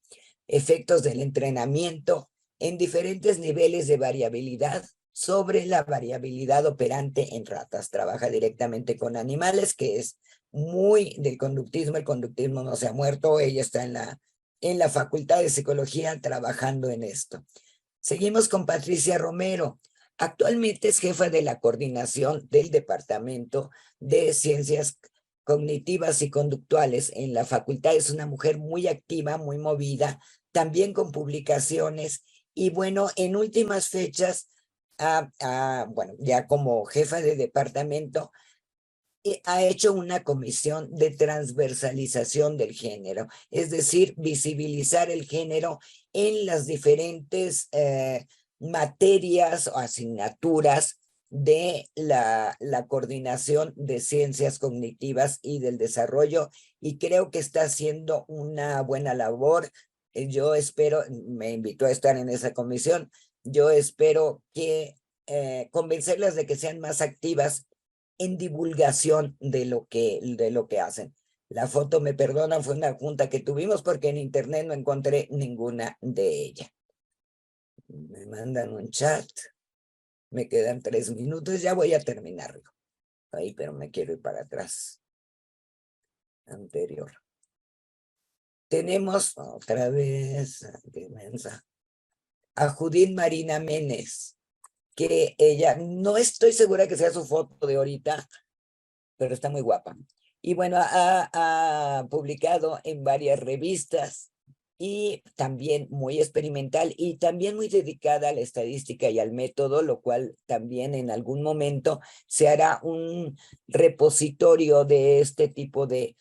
efectos del entrenamiento en diferentes niveles de variabilidad sobre la variabilidad operante en ratas. Trabaja directamente con animales, que es muy del conductismo. El conductismo no se ha muerto, ella está en la Facultad de Psicología trabajando en esto. Seguimos con Patricia Romero. Actualmente es jefa de la coordinación del Departamento de Ciencias Cognitivas y Conductuales en la facultad. Es una mujer muy activa, muy movida, también con publicaciones. Y bueno, en últimas fechas, bueno, ya como jefa de departamento, ha hecho una comisión de transversalización del género, es decir, visibilizar el género en las diferentes materias o asignaturas de la coordinación de ciencias cognitivas y del desarrollo, y creo que está haciendo una buena labor. Yo espero, me invitó a estar en esa comisión, yo espero que convencerlas de que sean más activas en divulgación de lo que hacen. La foto, me perdonan, fue una junta que tuvimos porque en internet no encontré ninguna de ella. Me mandan un chat. Me quedan 3 minutos, ya voy a terminarlo. Ahí, pero me quiero ir para atrás. Anterior. Tenemos otra vez, qué mensa, a Judith Marina Menes, que ella, no estoy segura que sea su foto de ahorita, pero está muy guapa. Y bueno, ha publicado en varias revistas y también muy experimental y también muy dedicada a la estadística y al método, lo cual también en algún momento se hará un repositorio de este tipo de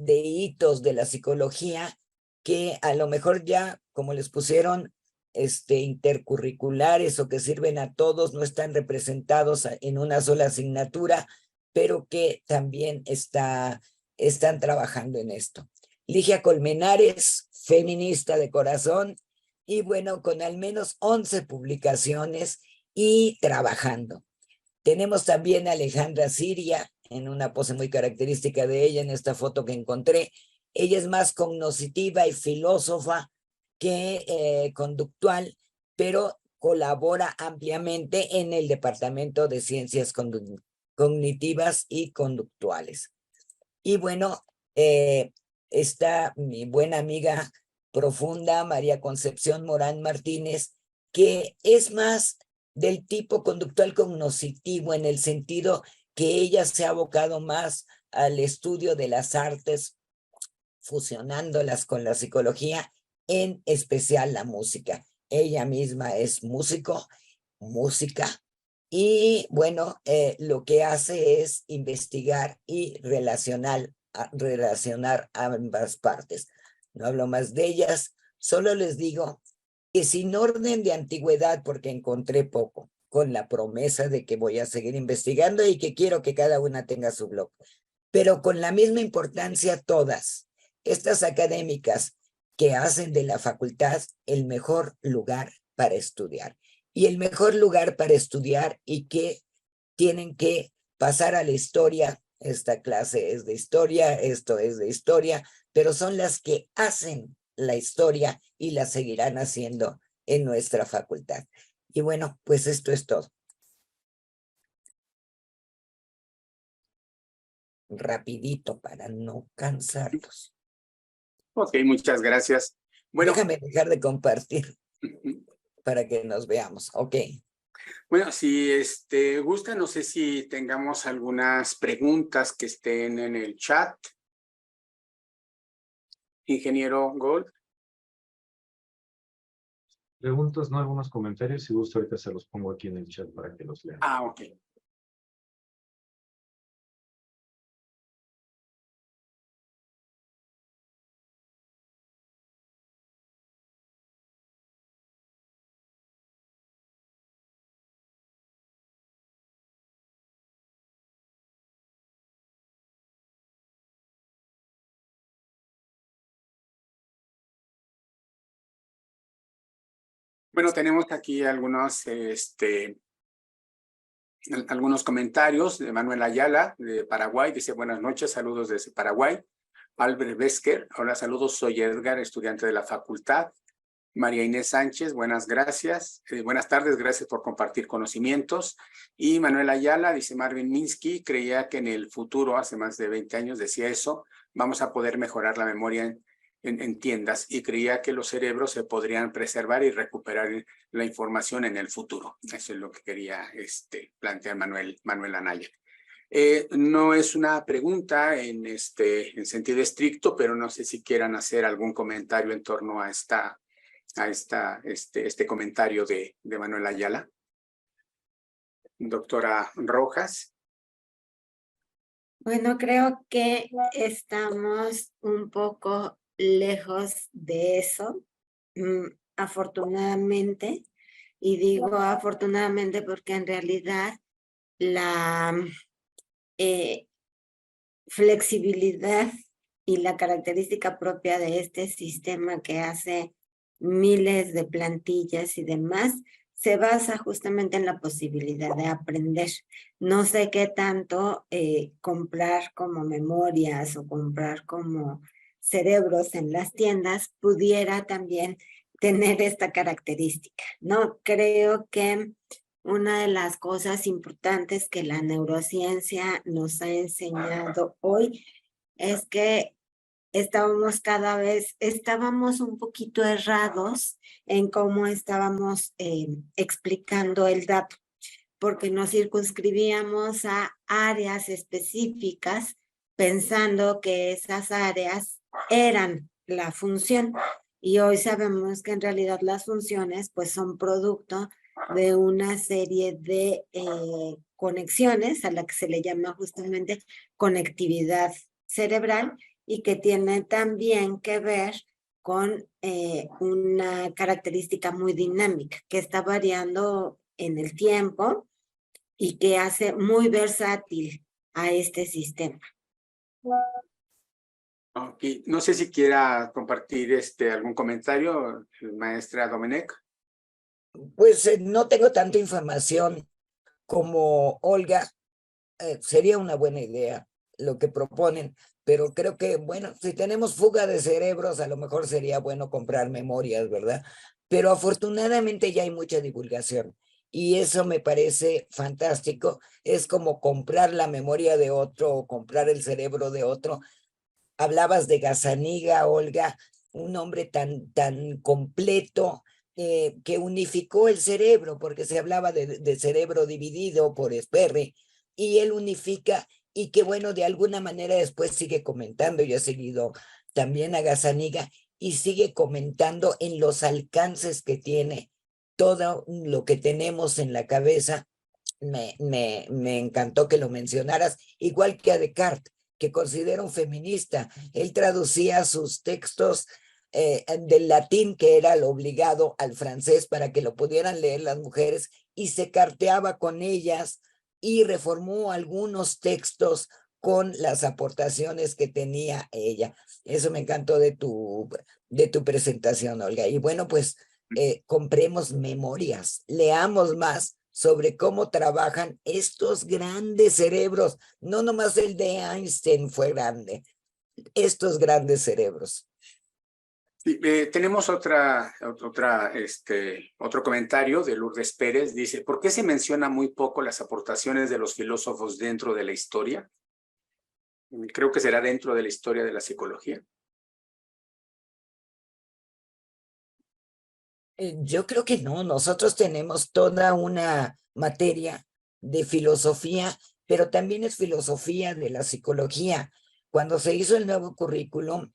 hitos de la psicología que a lo mejor ya, como les pusieron, intercurriculares o que sirven a todos, no están representados en una sola asignatura, pero que también están trabajando en esto. Ligia Colmenares, feminista de corazón, y bueno, con al menos 11 publicaciones y trabajando. Tenemos también a Alejandra Siria, en una pose muy característica de ella, en esta foto que encontré. Ella es más cognoscitiva y filósofa que conductual, pero colabora ampliamente en el Departamento de Ciencias Cognitivas y Conductuales. Y bueno, está mi buena amiga profunda, María Concepción Morán Martínez, que es más del tipo conductual cognoscitivo, en el sentido que ella se ha abocado más al estudio de las artes, fusionándolas con la psicología, en especial la música. Ella misma es música, y bueno, lo que hace es investigar y relacionar ambas partes. No hablo más de ellas, solo les digo que sin orden de antigüedad, porque encontré poco, con la promesa de que voy a seguir investigando y que quiero que cada una tenga su blog, pero con la misma importancia todas estas académicas que hacen de la facultad el mejor lugar para estudiar. Y el mejor lugar para estudiar y que tienen que pasar a la historia. Esta clase es de historia, esto es de historia, pero son las que hacen la historia y la seguirán haciendo en nuestra facultad. Y bueno, pues esto es todo. Rapidito para no cansarlos. Ok, muchas gracias. Bueno, déjame dejar de compartir para que nos veamos. Ok. Bueno, si gusta, no sé si tengamos algunas preguntas que estén en el chat. Ingeniero Gold. Preguntas, no, algunos comentarios. Si gusta, ahorita se los pongo aquí en el chat para que los lean. Ah, ok. Bueno, tenemos aquí algunos comentarios de Manuel Ayala, de Paraguay. Dice, buenas noches, saludos desde Paraguay. Albert Besker, hola, saludos, soy Edgar, estudiante de la facultad. María Inés Sánchez, buenas tardes, gracias por compartir conocimientos. Y Manuel Ayala, dice Marvin Minsky, creía que en el futuro, hace más de 20 años decía eso, vamos a poder mejorar la memoria en tiendas y creía que los cerebros se podrían preservar y recuperar la información en el futuro. Eso es lo que quería plantear Manuel Anaya. No es una pregunta en sentido estricto, pero no sé si quieran hacer algún comentario en torno a este comentario de Manuel Ayala. Doctora Rojas. Bueno, creo que estamos un poco lejos de eso, afortunadamente, y digo afortunadamente porque en realidad la flexibilidad y la característica propia de este sistema que hace miles de plantillas y demás, se basa justamente en la posibilidad de aprender. No sé qué tanto comprar como memorias o comprar como cerebros en las tiendas pudiera también tener esta característica, ¿no? Creo que una de las cosas importantes que la neurociencia nos ha enseñado hoy es que estábamos un poquito errados en cómo estábamos explicando el dato, porque nos circunscribíamos a áreas específicas pensando que esas áreas eran la función. Y hoy sabemos que en realidad las funciones pues son producto de una serie de conexiones a la que se le llama justamente conectividad cerebral y que tiene también que ver con una característica muy dinámica que está variando en el tiempo y que hace muy versátil a este sistema. Okay. No sé si quiera compartir algún comentario, maestra Domenech. Pues no tengo tanta información como Olga. Sería una buena idea lo que proponen, pero creo que, bueno, si tenemos fuga de cerebros, a lo mejor sería bueno comprar memorias, ¿verdad? Pero afortunadamente ya hay mucha divulgación y eso me parece fantástico. Es como comprar la memoria de otro o comprar el cerebro de otro. Hablabas de Gazzaniga, Olga, un hombre tan completo que unificó el cerebro, porque se hablaba de cerebro dividido por Sperry, y él unifica, y que bueno, de alguna manera después sigue comentando, yo he seguido también a Gazzaniga, y sigue comentando en los alcances que tiene todo lo que tenemos en la cabeza. Me encantó que lo mencionaras, igual que a Descartes, que considero un feminista. Él traducía sus textos del latín, que era lo obligado, al francés para que lo pudieran leer las mujeres, y se carteaba con ellas y reformó algunos textos con las aportaciones que tenía ella. Eso me encantó de tu presentación, Olga. Y bueno, pues compremos memorias, leamos más sobre cómo trabajan estos grandes cerebros. No nomás el de Einstein fue grande, estos grandes cerebros. Sí, tenemos otro comentario de Lourdes Pérez. Dice, ¿por qué se menciona muy poco las aportaciones de los filósofos dentro de la historia? Creo que será dentro de la historia de la psicología. Yo creo que no, nosotros tenemos toda una materia de filosofía, pero también es filosofía de la psicología. Cuando se hizo el nuevo currículum,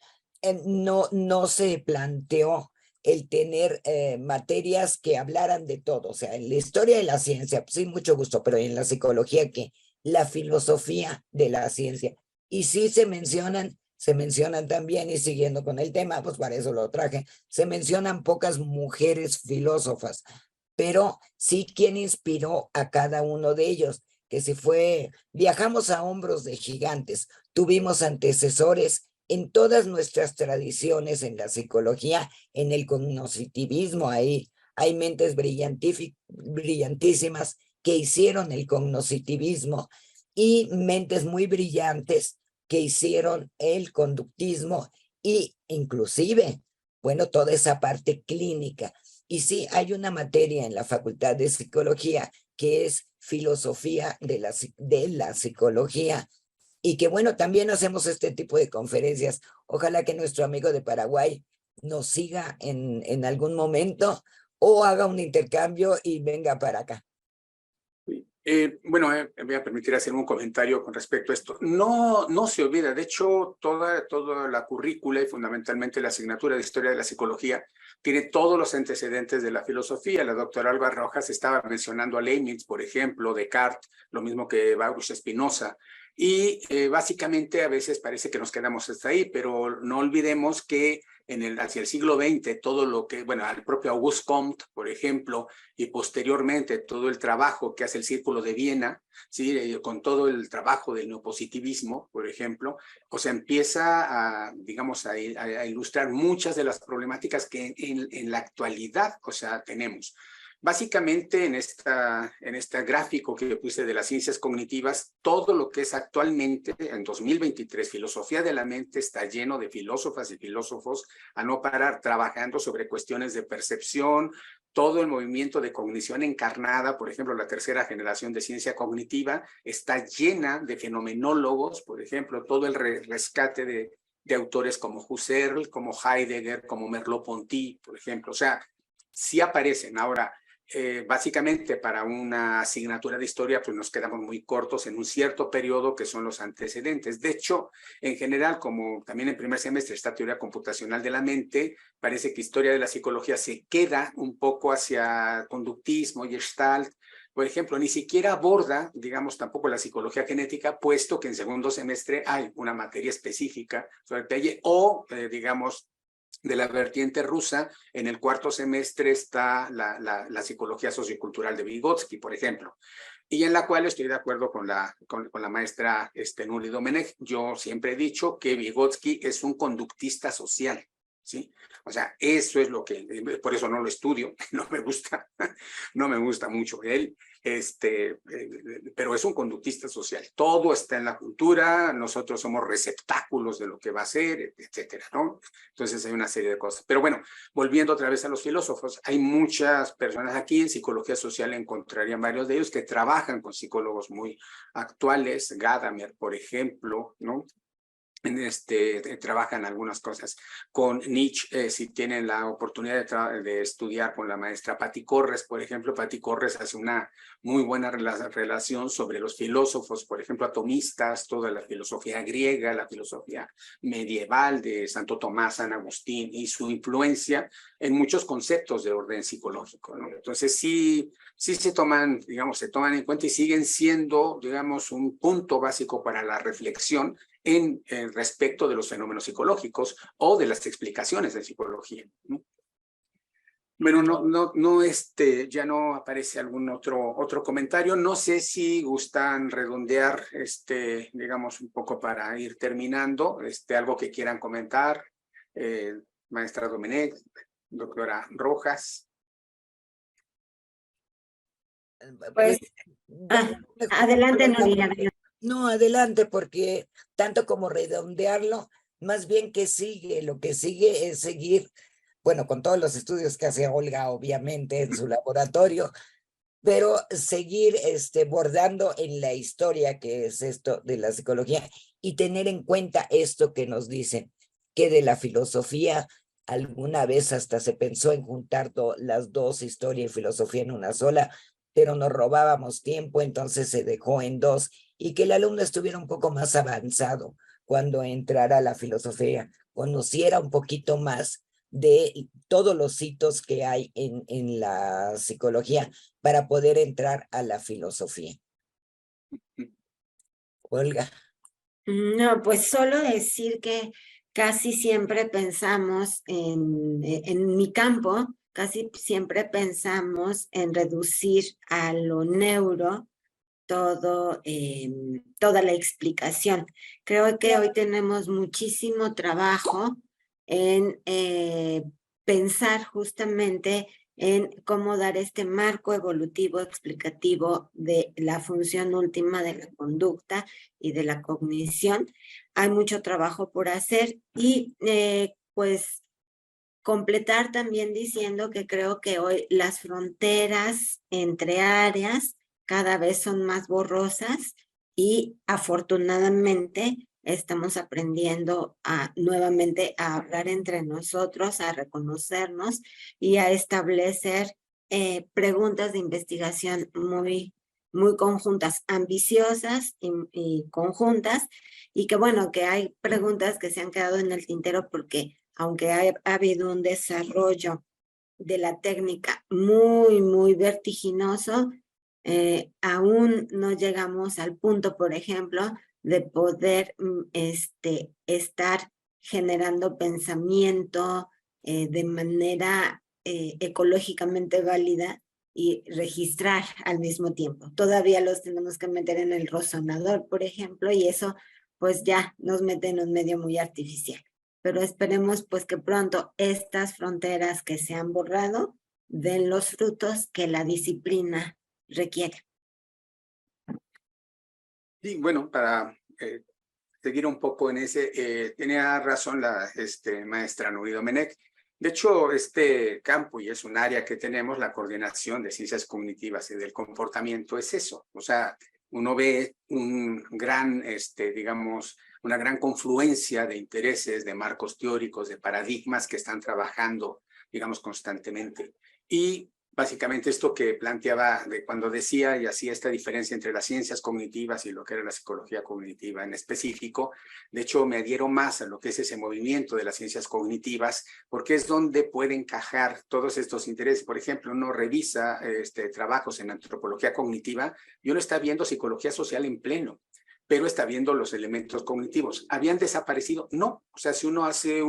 no se planteó el tener materias que hablaran de todo. O sea, en la historia de la ciencia, pues sí, mucho gusto, pero en la psicología, ¿qué? La filosofía de la ciencia. Y sí se mencionan también, y siguiendo con el tema, pues para eso lo traje, se mencionan pocas mujeres filósofas, pero sí quien inspiró a cada uno de ellos, que viajamos a hombros de gigantes, tuvimos antecesores en todas nuestras tradiciones, en la psicología, en el cognoscitivismo, hay mentes brillantísimas que hicieron el cognoscitivismo y mentes muy brillantes que hicieron el conductismo y inclusive, bueno, toda esa parte clínica. Y sí, hay una materia en la Facultad de Psicología que es filosofía de la psicología, y que bueno, también hacemos este tipo de conferencias. Ojalá que nuestro amigo de Paraguay nos siga en algún momento o haga un intercambio y venga para acá. Bueno, me voy a permitir hacer un comentario con respecto a esto. No se olvida, de hecho, toda la currícula y fundamentalmente la asignatura de Historia de la Psicología tiene todos los antecedentes de la filosofía. La doctora Alba Rojas estaba mencionando a Leibniz, por ejemplo, Descartes, lo mismo que Baruch Spinoza. Y básicamente a veces parece que nos quedamos hasta ahí, pero no olvidemos que hacia el siglo XX, todo lo que, bueno, al propio Auguste Comte, por ejemplo, y posteriormente todo el trabajo que hace el Círculo de Viena, ¿sí? Con todo el trabajo del neopositivismo, por ejemplo, o sea, empieza a, digamos, a ilustrar muchas de las problemáticas que en la actualidad, o sea, tenemos. Básicamente, en este gráfico que puse de las ciencias cognitivas, todo lo que es actualmente, en 2023, filosofía de la mente, está lleno de filósofas y filósofos a no parar trabajando sobre cuestiones de percepción, todo el movimiento de cognición encarnada, por ejemplo, la tercera generación de ciencia cognitiva, está llena de fenomenólogos, por ejemplo, todo el rescate de autores como Husserl, como Heidegger, como Merleau-Ponty, por ejemplo. O sea, sí aparecen. Ahora, básicamente para una asignatura de historia pues nos quedamos muy cortos en un cierto periodo que son los antecedentes. De hecho, en general, como también en primer semestre está teoría computacional de la mente, parece que historia de la psicología se queda un poco hacia conductismo y Gestalt. Por ejemplo, ni siquiera aborda, digamos, tampoco la psicología genética, puesto que en segundo semestre hay una materia específica sobre el Piaget o, digamos, de la vertiente rusa, en el cuarto semestre está la psicología sociocultural de Vygotsky, por ejemplo, y en la cual estoy de acuerdo con la maestra Nuri Domenech. Yo siempre he dicho que Vygotsky es un conductista social, ¿sí? O sea, eso es lo que, por eso no lo estudio, no me gusta mucho él, pero es un conductista social. Todo está en la cultura, nosotros somos receptáculos de lo que va a ser, etcétera, ¿no? Entonces hay una serie de cosas. Pero bueno, volviendo otra vez a los filósofos, hay muchas personas aquí en psicología social, encontrarían varios de ellos que trabajan con psicólogos muy actuales, Gadamer, por ejemplo, ¿no? Trabajan algunas cosas con Nietzsche. Si tienen la oportunidad de estudiar con la maestra Patti Corres, por ejemplo, Patti Corres hace una muy buena relación sobre los filósofos, por ejemplo, atomistas, toda la filosofía griega, la filosofía medieval de Santo Tomás, San Agustín y su influencia en muchos conceptos de orden psicológico, ¿no? Entonces sí se toman, digamos, se toman en cuenta y siguen siendo, digamos, un punto básico para la reflexión en respecto de los fenómenos psicológicos o de las explicaciones de psicología, ¿no? Bueno, ya no aparece algún otro comentario. No sé si gustan redondear, digamos, un poco para ir terminando, algo que quieran comentar, maestra Domenech, doctora Rojas. Pues, adelante, Nuria. No, adelante, porque tanto como redondearlo, más bien que sigue, lo que sigue es seguir, bueno, con todos los estudios que hace Olga, obviamente, en su laboratorio, pero seguir bordando en la historia que es esto de la psicología y tener en cuenta esto que nos dicen, que de la filosofía alguna vez hasta se pensó en juntar las dos, historia y filosofía en una sola, pero nos robábamos tiempo, entonces se dejó en dos, y que el alumno estuviera un poco más avanzado cuando entrara a la filosofía, conociera un poquito más de todos los hitos que hay en la psicología para poder entrar a la filosofía. Olga. No, pues solo decir que casi siempre pensamos en mi campo, casi siempre pensamos en reducir a lo neuro toda la explicación. Creo que hoy tenemos muchísimo trabajo en pensar justamente en cómo dar este marco evolutivo explicativo de la función última de la conducta y de la cognición. Hay mucho trabajo por hacer y pues completar también diciendo que creo que hoy las fronteras entre áreas cada vez son más borrosas y afortunadamente estamos aprendiendo nuevamente a hablar entre nosotros, a reconocernos y a establecer preguntas de investigación muy conjuntas, ambiciosas y conjuntas, y que bueno, que hay preguntas que se han quedado en el tintero porque aunque ha habido un desarrollo de la técnica muy vertiginoso, aún no llegamos al punto, por ejemplo, de poder estar generando pensamiento de manera ecológicamente válida y registrar al mismo tiempo. Todavía los tenemos que meter en el resonador, por ejemplo, y eso pues ya nos mete en un medio muy artificial. Pero esperemos pues que pronto estas fronteras que se han borrado den los frutos que la disciplina requiere. Y bueno, para seguir un poco en ese, tenía razón la maestra Nuri Domenech. De hecho, este campo, y es un área que tenemos, la coordinación de ciencias cognitivas y del comportamiento, es eso. O sea, uno ve un gran, digamos, una gran confluencia de intereses, de marcos teóricos, de paradigmas que están trabajando, digamos, constantemente. Y básicamente esto que planteaba de cuando decía y hacía esta diferencia entre las ciencias cognitivas y lo que era la psicología cognitiva en específico, de hecho me adhiero más a lo que es ese movimiento de las ciencias cognitivas, porque es donde puede encajar todos estos intereses. Por ejemplo, uno revisa trabajos en antropología cognitiva y uno está viendo psicología social en pleno, pero está viendo los elementos cognitivos. ¿Habían desaparecido? No. O sea, si uno hace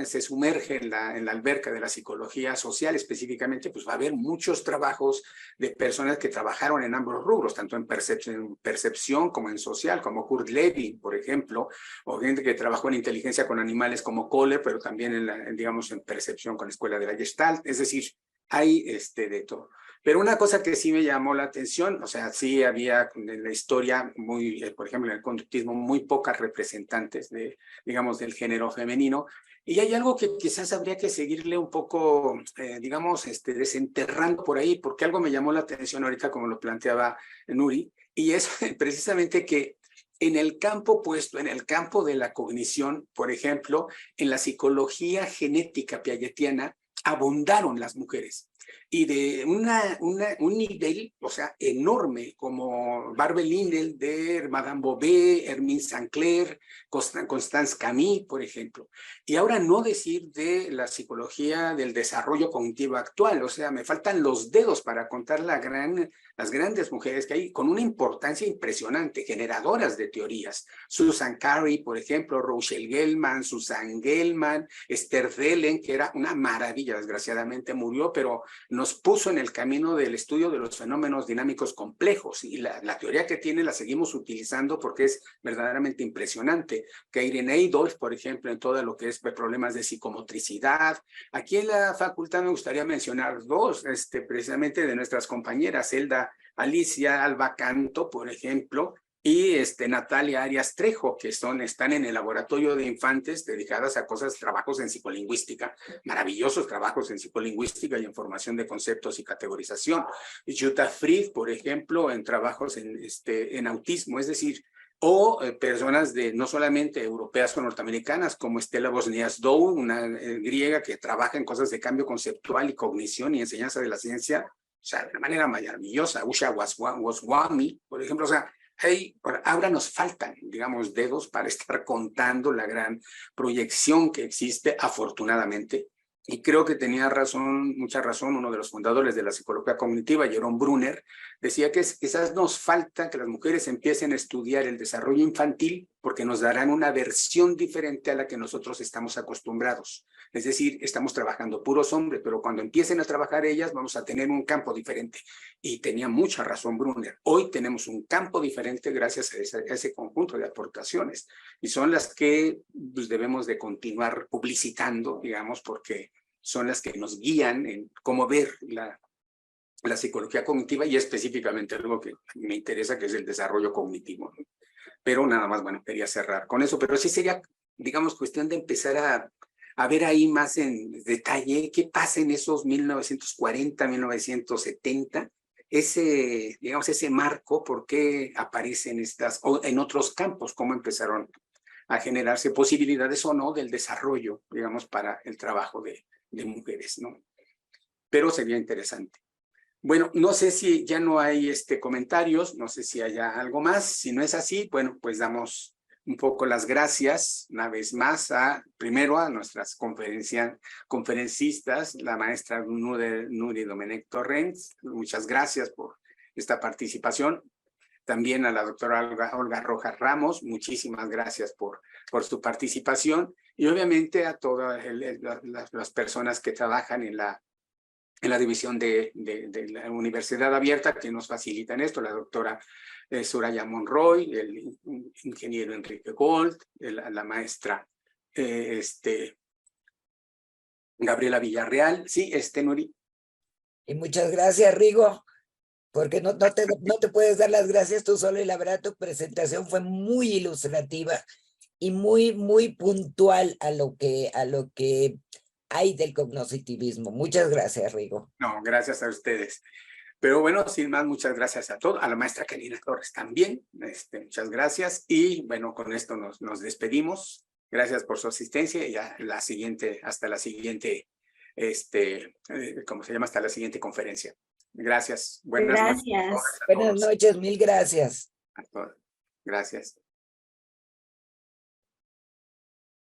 se sumerge en la alberca de la psicología social específicamente, pues va a haber muchos trabajos de personas que trabajaron en ambos rubros, tanto en percepción como en social, como Kurt Lewin, por ejemplo, o gente que trabajó en inteligencia con animales como Kohler, pero también digamos, en percepción con la escuela de la Gestalt. Es decir, hay de todo. Pero una cosa que sí me llamó la atención, o sea, sí había en la historia, por ejemplo, en el conductismo, muy pocas representantes digamos, del género femenino. Y hay algo que quizás habría que seguirle un poco, digamos, desenterrando por ahí, porque algo me llamó la atención ahorita, como lo planteaba Nuri, y es precisamente que en el campo opuesto, en el campo de la cognición, por ejemplo, en la psicología genética piagetiana, abundaron las mujeres. Y de un nivel, o sea, enorme, como Barbel Lindell, Madame Bové, Hermine Sinclair, Constance Camille, por ejemplo. Y ahora no decir de la psicología del desarrollo cognitivo actual, o sea, me faltan los dedos para contar las grandes mujeres que hay con una importancia impresionante, generadoras de teorías. Susan Carey, por ejemplo, Rochelle Gelman, Susan Gelman, Esther Delen, que era una maravilla, desgraciadamente murió, pero nos puso en el camino del estudio de los fenómenos dinámicos complejos, y la teoría que tiene la seguimos utilizando porque es verdaderamente impresionante. Que Irene Adolph, por ejemplo, en todo lo que es problemas de psicomotricidad. Aquí en la facultad me gustaría mencionar dos, precisamente de nuestras compañeras, Alicia Alba Canto, por ejemplo, y Natalia Arias Trejo, que están en el laboratorio de infantes dedicadas a trabajos en psicolingüística, maravillosos trabajos en psicolingüística y en formación de conceptos y categorización. Y Jutta Fried, por ejemplo, en trabajos en autismo, es decir, o personas no solamente europeas o norteamericanas, como Stella Bosnias-Dow, una griega que trabaja en cosas de cambio conceptual y cognición y enseñanza de la ciencia, o sea, de una manera maravillosa. Usha Goswami, por ejemplo, o sea, ahora nos faltan, digamos, dedos para estar contando la gran proyección que existe, afortunadamente. Y creo que tenía razón, mucha razón, uno de los fundadores de la psicología cognitiva, Jerome Brunner, decía que quizás nos falta que las mujeres empiecen a estudiar el desarrollo infantil porque nos darán una versión diferente a la que nosotros estamos acostumbrados. Es decir, estamos trabajando puros hombres, pero cuando empiecen a trabajar ellas vamos a tener un campo diferente. Y tenía mucha razón Brunner. Hoy tenemos un campo diferente gracias a ese conjunto de aportaciones. Y son las que pues, debemos de continuar publicitando, digamos, porque son las que nos guían en cómo ver la psicología cognitiva y específicamente algo que me interesa, que es el desarrollo cognitivo. Pero nada más, bueno, quería cerrar con eso, pero sí sería, digamos, cuestión de empezar a ver ahí más en detalle qué pasa en esos 1940, 1970, digamos, ese marco, por qué aparecen estas, o en otros campos, cómo empezaron a generarse posibilidades o no del desarrollo, digamos, para el trabajo de mujeres, ¿no? Pero sería interesante. Bueno, no sé si ya no hay comentarios, no sé si haya algo más. Si no es así, bueno, pues damos un poco las gracias una vez más primero a nuestras conferencistas, la maestra Nuri Domenech Torrents. Muchas gracias por esta participación. También a la doctora Olga Rojas Ramos, muchísimas gracias por su participación. Y obviamente a todas las personas que trabajan en la división de la Universidad Abierta que nos facilitan esto, la doctora Soraya Monroy, el ingeniero Enrique Gold, la maestra Gabriela Villarreal. Sí, Nuri. Y muchas gracias, Rigo, porque no te puedes dar las gracias tú solo, y la verdad tu presentación fue muy ilustrativa y muy puntual a lo que hay del cognoscitivismo. Muchas gracias, Rigo. No, gracias a ustedes. Pero bueno, sin más, muchas gracias a todos, a la maestra Karina Torres también, muchas gracias. Y bueno, con esto nos despedimos. Gracias por su asistencia y hasta la siguiente, ¿cómo se llama? Hasta la siguiente conferencia. Gracias. Buenas noches. Gracias. Buenas noches, mil gracias. A todos. Gracias.